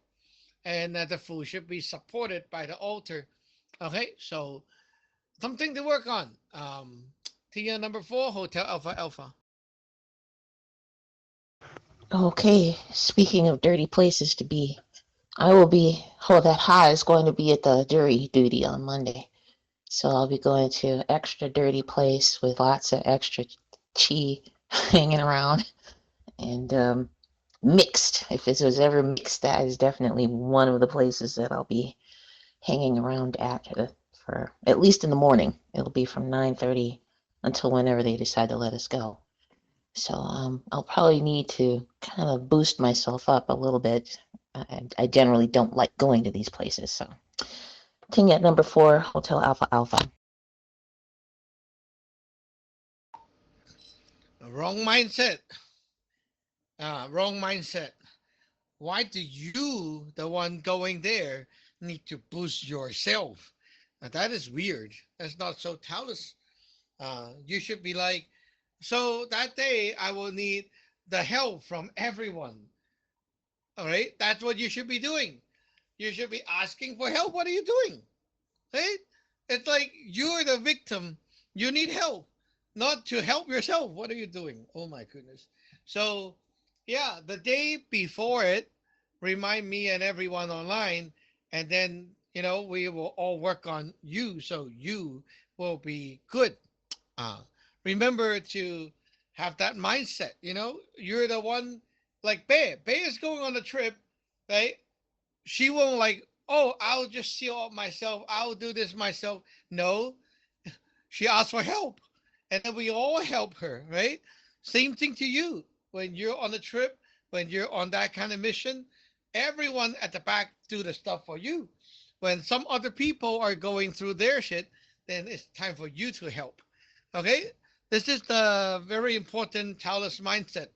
and the full should be supported by the altar. Okay, so something to work on. TN number 4, Hotel Alpha Alpha. Okay, speaking of dirty places to be, that high is going to be at the jury duty on Monday. So I'll be going to extra dirty place with lots of extra chi hanging around and mixed. If this was ever mixed, that is definitely one of the places that I'll be hanging around at for at least in the morning. It'll be from 9:30 until whenever they decide to let us go. So I'll probably need to kind of boost myself up a little bit. I generally don't like going to these places. So, Ting at number 4, Hotel Alpha Alpha. Wrong mindset. Wrong mindset. Why do you, the one going there, need to boost yourself? That is weird. That's not so Taoist. You should be like, so that day I will need the help from everyone. All right, that's what you should be doing. You should be asking for help. What are you doing? Right? It's like you're the victim. You need help, not to help yourself. What are you doing? Oh my goodness. So, yeah, the day before it, remind me and everyone online, and then, we will all work on you so you will be good. Uh, Remember to have that mindset. You're the one, like Bear. Bear is going on a trip, right? She won't like, oh, I'll just seal up myself. I'll do this myself. No, she asked for help. And then we all help her, right? Same thing to you. When you're on a trip, when you're on that kind of mission, everyone at the back do the stuff for you. When some other people are going through their shit, then it's time for you to help. Okay? This is the very important Taoist mindset.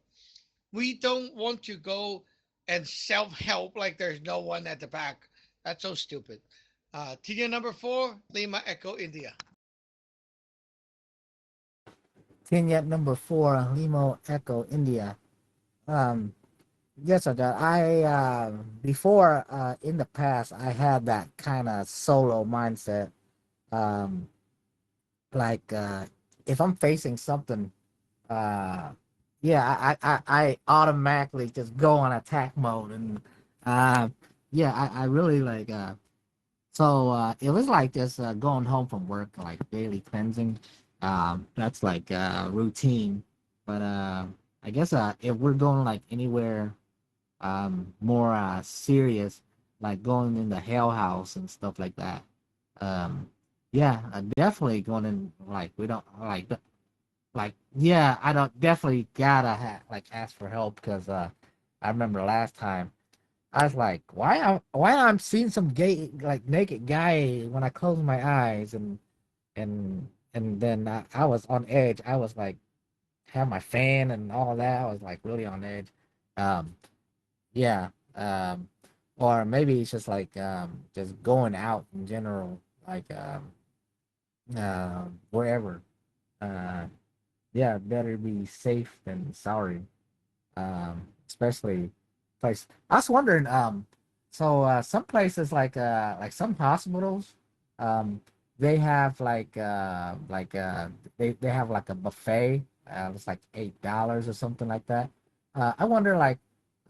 We don't want to go and self help like there's no one at the back. That's so stupid. TD number 4, Lima Echo India. Vignette number 4, Limo Echo India. Um, yes, I got. Before in the past I had that kind of solo mindset. Um, like if I'm facing something uh, yeah, I automatically just go on attack mode, and uh, yeah, I really like it was like just going home from work, like daily cleansing. That's like routine. But I guess if we're going like anywhere more serious, like going in the Hell House and stuff like that. Um, yeah, definitely going in like we don't like yeah, I don't definitely gotta like ask for help because I remember last time I was like, why I'm seeing some gay like naked guy when I close my eyes and then I was on edge. I was like have my fan and all that. I was like really on edge. Um, yeah. Or maybe it's just like just going out in general, like wherever. Uh, yeah, better be safe than sorry. Especially place. I was wondering, so some places like some hospitals, um, they have they have like a buffet. It's like $8 or something like that. I wonder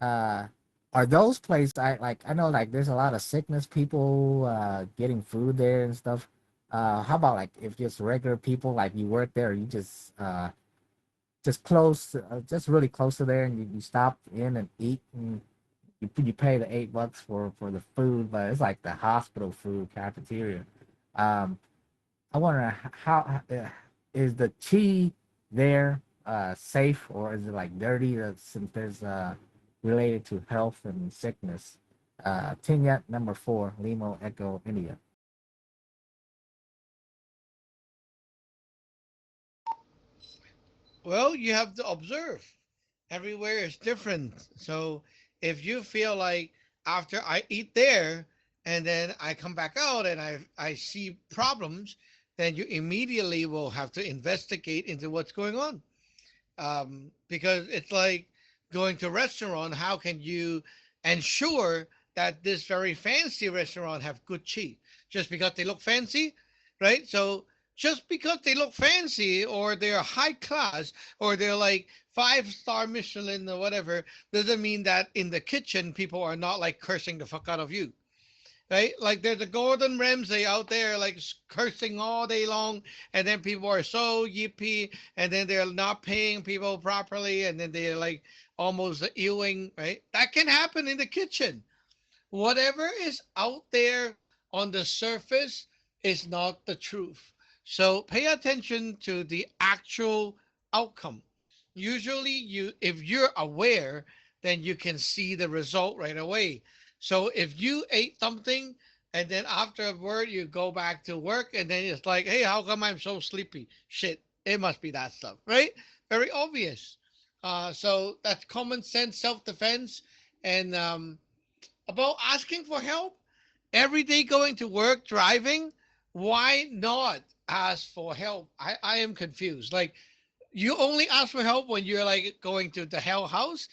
uh, are those places? I know like there's a lot of sickness people getting food there and stuff. How about like if just regular people like you work there, you just close, just really close to there, and you stop in and eat, and you pay the $8 for the food, but it's like the hospital food cafeteria. Um, I wonder how is the tea there safe or is it like dirty since there's related to health and sickness. Tinyat number 4, Limo Echo India. Well, you have to observe. Everywhere is different. So if you feel like after I eat there and then I come back out and I see problems, then you immediately will have to investigate into what's going on. Because it's like going to a restaurant. How can you ensure that this very fancy restaurant have good cheese just because they look fancy, right? So just because they look fancy or they're high class or they're like 5-star Michelin or whatever doesn't mean that in the kitchen people are not like cursing the fuck out of you, right? Like there's a Gordon Ramsay out there like cursing all day long, and then people are so yippee, and then they're not paying people properly, and then they're like almost ewing, right? That can happen in the kitchen. Whatever is out there on the surface is not the truth. So pay attention to the actual outcome. Usually you if you're aware, then you can see the result right away. So if you ate something and then afterward you go back to work and then it's like, hey, how come I'm so sleepy? Shit, it must be that stuff, right? Very obvious. So that's common sense self-defense. And about asking for help every day going to work driving, why not ask for help? I am confused. Like you only ask for help when you're like going to the hell house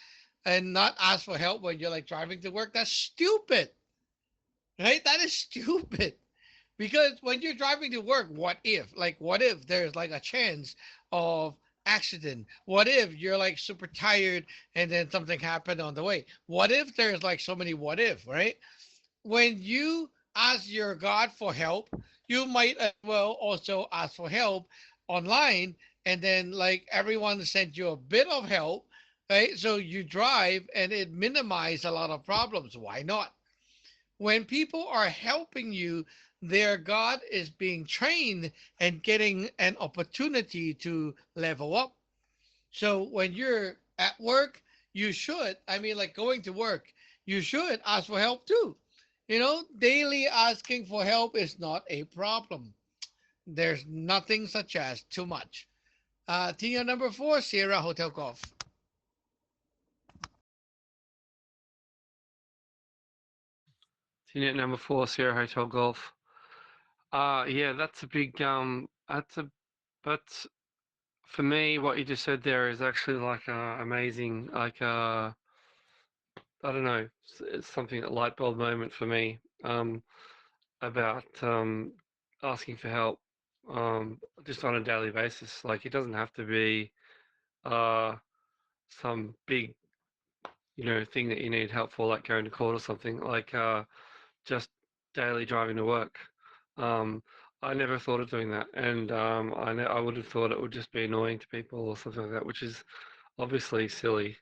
and not ask for help when you're like driving to work. That's stupid, right? That is stupid. Because when you're driving to work, what if there's like a chance of accident? What if you're like super tired and then something happened on the way? What if there's like so many what if, right? When you ask your God for help, you might as well also ask for help online, and then like everyone sent you a bit of help, right? So you drive and it minimizes a lot of problems. Why not? When people are helping you, their God is being trained and getting an opportunity to level up. So when you're at work, you should, I mean, like going to work, you should ask for help too. Daily asking for help is not a problem. There's nothing such as too much. Tina number 4, Sierra Hotel Golf. Unit number 4, Sierra Hotel Golf. Yeah, that's a big but for me, what you just said there is actually like amazing. Like I don't know, it's something a light bulb moment for me. About asking for help, just on a daily basis. Like it doesn't have to be some big, thing that you need help for, like going to court or something, like just daily driving to work. Um, I never thought of doing that, and I would have thought it would just be annoying to people or something like that, which is obviously silly.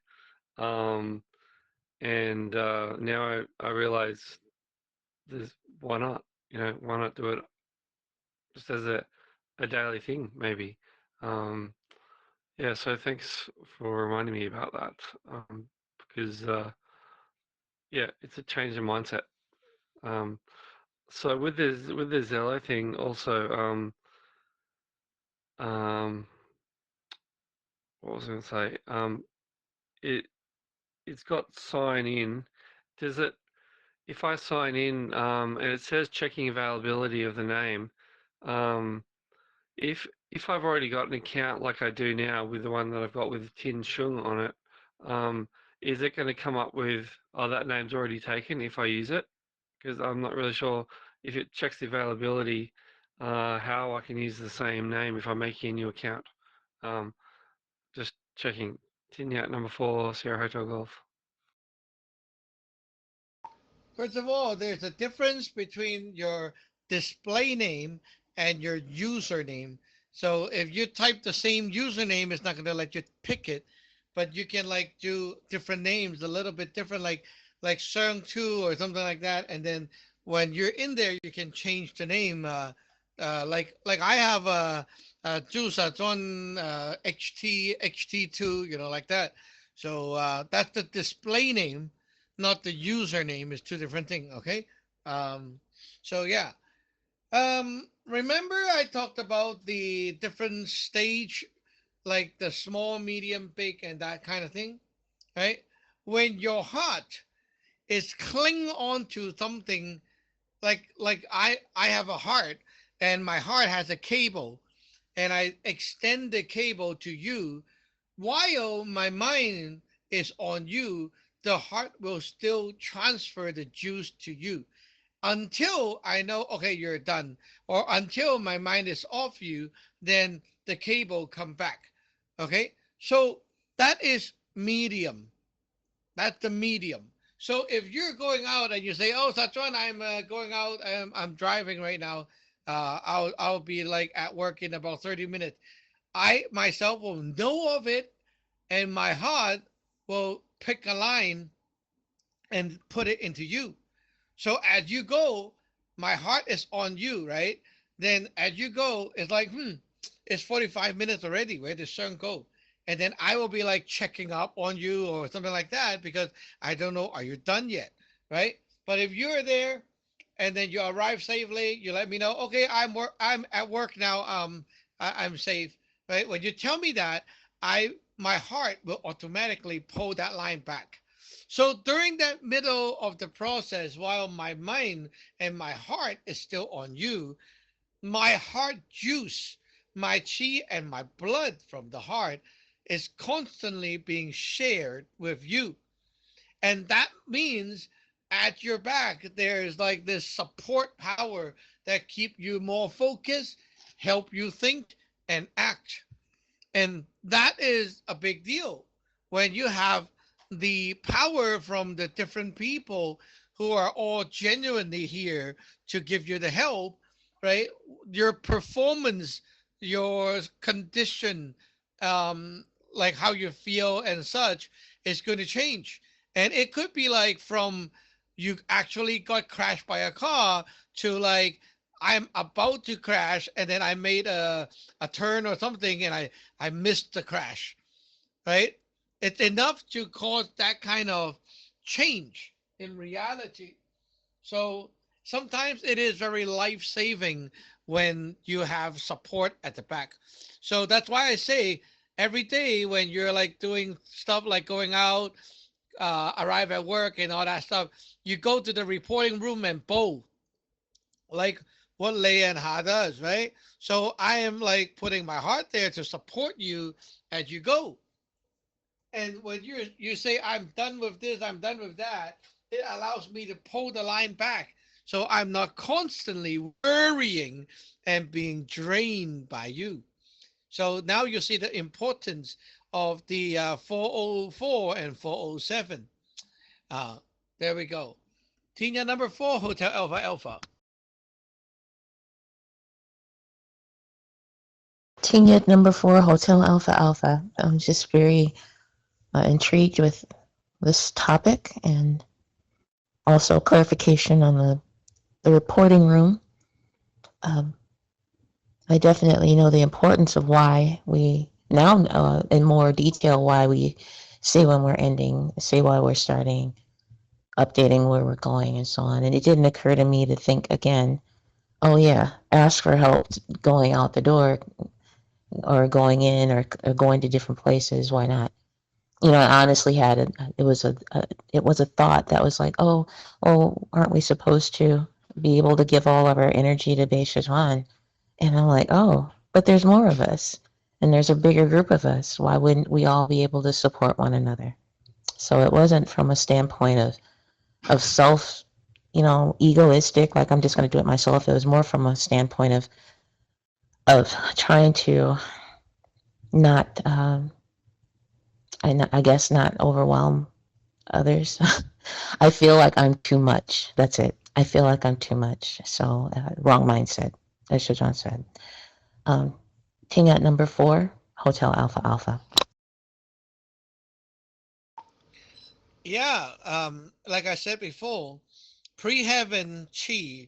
Um, and now I realize there's why not? Why not do it just as a daily thing, maybe? Um, yeah, so thanks for reminding me about that. Because yeah, it's a change in mindset. Um, so with the Zello thing also, um, what was I going to say? It it's got sign in. Does it? If I sign in, and it says checking availability of the name, um, if I've already got an account like I do now with the one that I've got with Tin Shung on it, um, is it going to come up with, oh, that name's already taken if I use it? Because I'm not really sure if it checks the availability, how I can use the same name if I'm making a new account. Um, just checking. Tin Yacht number 4, Sierra Hotel Golf. First of all, there's a difference between your display name and your username. So if you type the same username, it's not going to let you pick it, but you can like do different names a little bit different, like Sung Two or something like that. And then when you're in there, you can change the name. Like I have Zhu Shazhuan HT2, like that. So that's the display name, not the username, is two different things. Okay. Um, so yeah. Remember I talked about the different stage, like the small, medium, big, and that kind of thing, right? When your heart is clinging on to something, like I have a heart, and my heart has a cable, and I extend the cable to you, while my mind is on you, the heart will still transfer the juice to you until I know, okay, you're done, or until my mind is off you, then the cable come back. Okay, so that is medium. That's the medium. So if you're going out and you say, "Oh, Satran, I'm going out. I'm driving right now. I'll be like at work in about 30 minutes." I myself will know of it, and my heart will pick a line and put it into you. So as you go, my heart is on you, right? Then as you go, it's like, it's 45 minutes already. Where did sun go? And then I will be like checking up on you or something like that because I don't know, are you done yet? Right? But if you're there and then you arrive safely, you let me know, okay, I'm at work now. I'm safe. Right? When you tell me that, my heart will automatically pull that line back. So during that middle of the process, while my mind and my heart is still on you, my heart juice, my chi and my blood from the heart is constantly being shared with you. And that means at your back, there's like this support power that keep you more focused, help you think and act. And that is a big deal when you have the power from the different people who are all genuinely here to give you the help, right? Your performance, your condition, um, like how you feel and such, is going to change. And it could be like from you actually got crashed by a car to like I'm about to crash and then I made a turn or something and I missed the crash, right? It's enough to cause that kind of change in reality. So sometimes it is very life saving when you have support at the back. So that's why I say every day when you're like doing stuff like going out, arrive at work and all that stuff, you go to the reporting room and bow like what Lei and Ha does, right? So I am like putting my heart there to support you as you go. And when you say I'm done with this, I'm done with that, it allows me to pull the line back. So I'm not constantly worrying and being drained by you. So now you see the importance of the 404 and 407. Uh, there we go. Tina number 4, Hotel Alpha Alpha. Team Unit number 4, Hotel Alpha Alpha. I'm just very intrigued with this topic and also clarification on the reporting room. Um, I definitely know the importance of why we now in more detail why we say when we're ending, say why we're starting, updating where we're going, and so on. And it didn't occur to me to think again, oh yeah, ask for help going out the door or going in or going to different places. Why not? You know, I honestly had it was a thought that was like, oh, aren't we supposed to be able to give all of our energy to Beishan? And I'm like, oh, but there's more of us, and there's a bigger group of us. Why wouldn't we all be able to support one another? So it wasn't from a standpoint of self, egoistic, like I'm just going to do it myself. It was more from a standpoint of trying to not, I guess, not overwhelm others. I feel like I'm too much. That's it. I feel like I'm too much. So wrong mindset, as Shajan said. Ting at number 4, Hotel Alpha Alpha. Yeah, like I said before, pre-heaven chi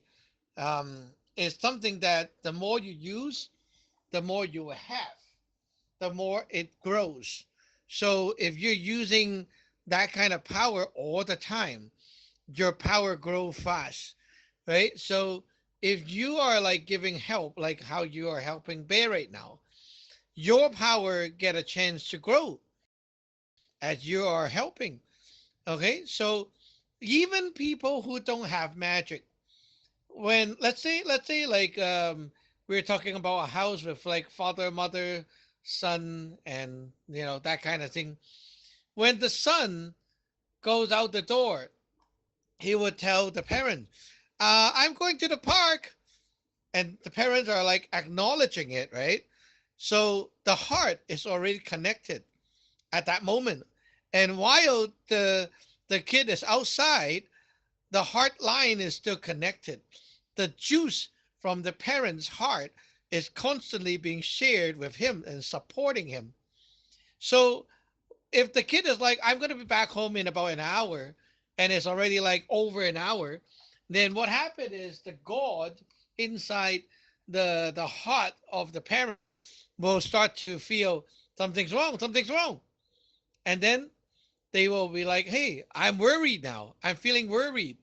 is something that the more you use, the more you have, the more it grows. So if you're using that kind of power all the time, your power grows fast, right? So if you are like giving help, like how you are helping Bear right now, your power get a chance to grow as you are helping. Okay, so even people who don't have magic, when let's say like we're talking about a house with like father, mother, son, and that kind of thing. When the son goes out the door, he would tell the parent, I'm going to the park, and the parents are like acknowledging it, right? So the heart is already connected at that moment, and while the kid is outside, the heart line is still connected. The juice from the parent's heart is constantly being shared with him and supporting him. So if the kid is like, I'm going to be back home in about an hour, and it's already like over an hour, then what happened is the God inside the heart of the parent will start to feel something's wrong. And then they will be like, hey, I'm worried now. I'm feeling worried.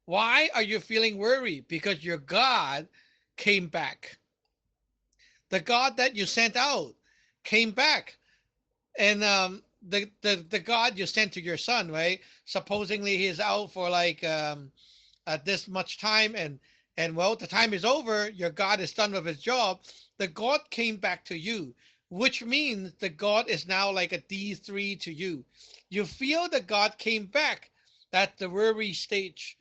Why are you feeling worried? Because your God came back. The God that you sent out came back. And the God you sent to your son, right? Supposedly he's out for like at this much time, and well, the time is over. Your God is done with his job. The God came back to you, which means the God is now like a D3 to you. You feel the God came back. That's the worry stage.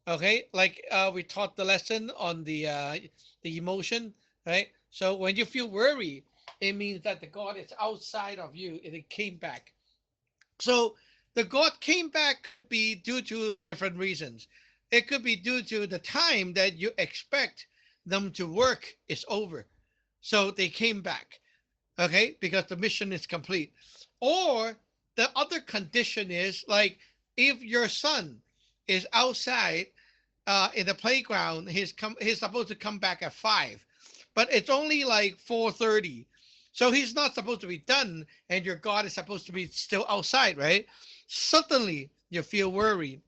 Okay, like we taught the lesson on the emotion, right? So when you feel worry, it means that the God is outside of you and it came back. So the God came back could be due to different reasons. It could be due to the time that you expect them to work is over. So they came back, okay, because the mission is complete. Or the other condition is like if your son is outside in the playground, he's supposed to come back at 5, but it's only like 4:30, so he's not supposed to be done, and your God is supposed to be still outside, right? Suddenly you feel worried.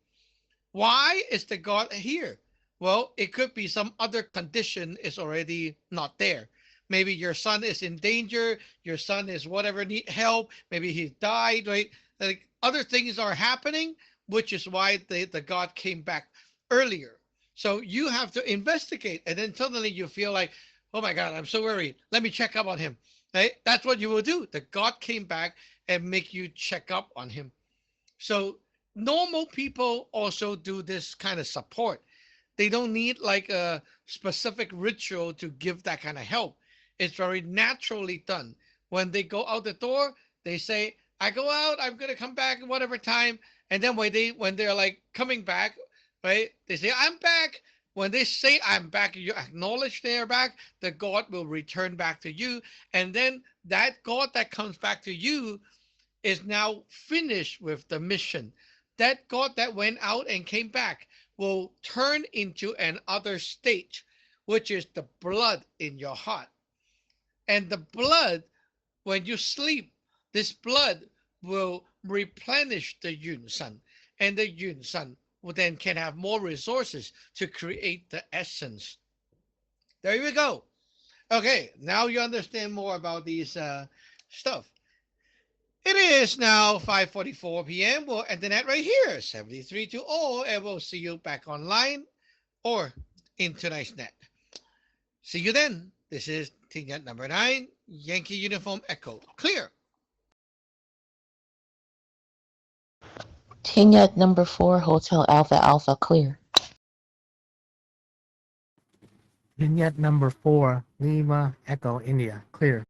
Why is the God here? Well, it could be some other condition is already not there. Maybe your son is in danger, your son is whatever, need help, maybe he died, right? Like other things are happening, which is why the God came back earlier. So you have to investigate, and then suddenly you feel like, oh my God, I'm so worried. Let me check up on him. Right? That's what you will do. The God came back and make you check up on him. So normal people also do this kind of support. They don't need like a specific ritual to give that kind of help. It's very naturally done. When they go out the door, They say, I go out, I'm gonna come back at whatever time, and then when they're like coming back, right? They say, I'm back. When they say I'm back, you acknowledge they are back, the God will return back to you. And then that God that comes back to you is now finished with the mission. That God that went out and came back will turn into another state, which is the blood in your heart. And the blood, when you sleep, this blood will replenish the Yun San, and the Yun San will then can have more resources to create the essence. There you go. Okay, now you understand more about these stuff. It is now 5:44 p.m. We'll end the net right here, 73 to all, and we'll see you back online or in tonight's net. See you then. This is Tingnet number 9, Yankee Uniform Echo. Clear. Tingnet number 4, Hotel Alpha Alpha, clear. Vignette number 4, Lima Echo India, clear.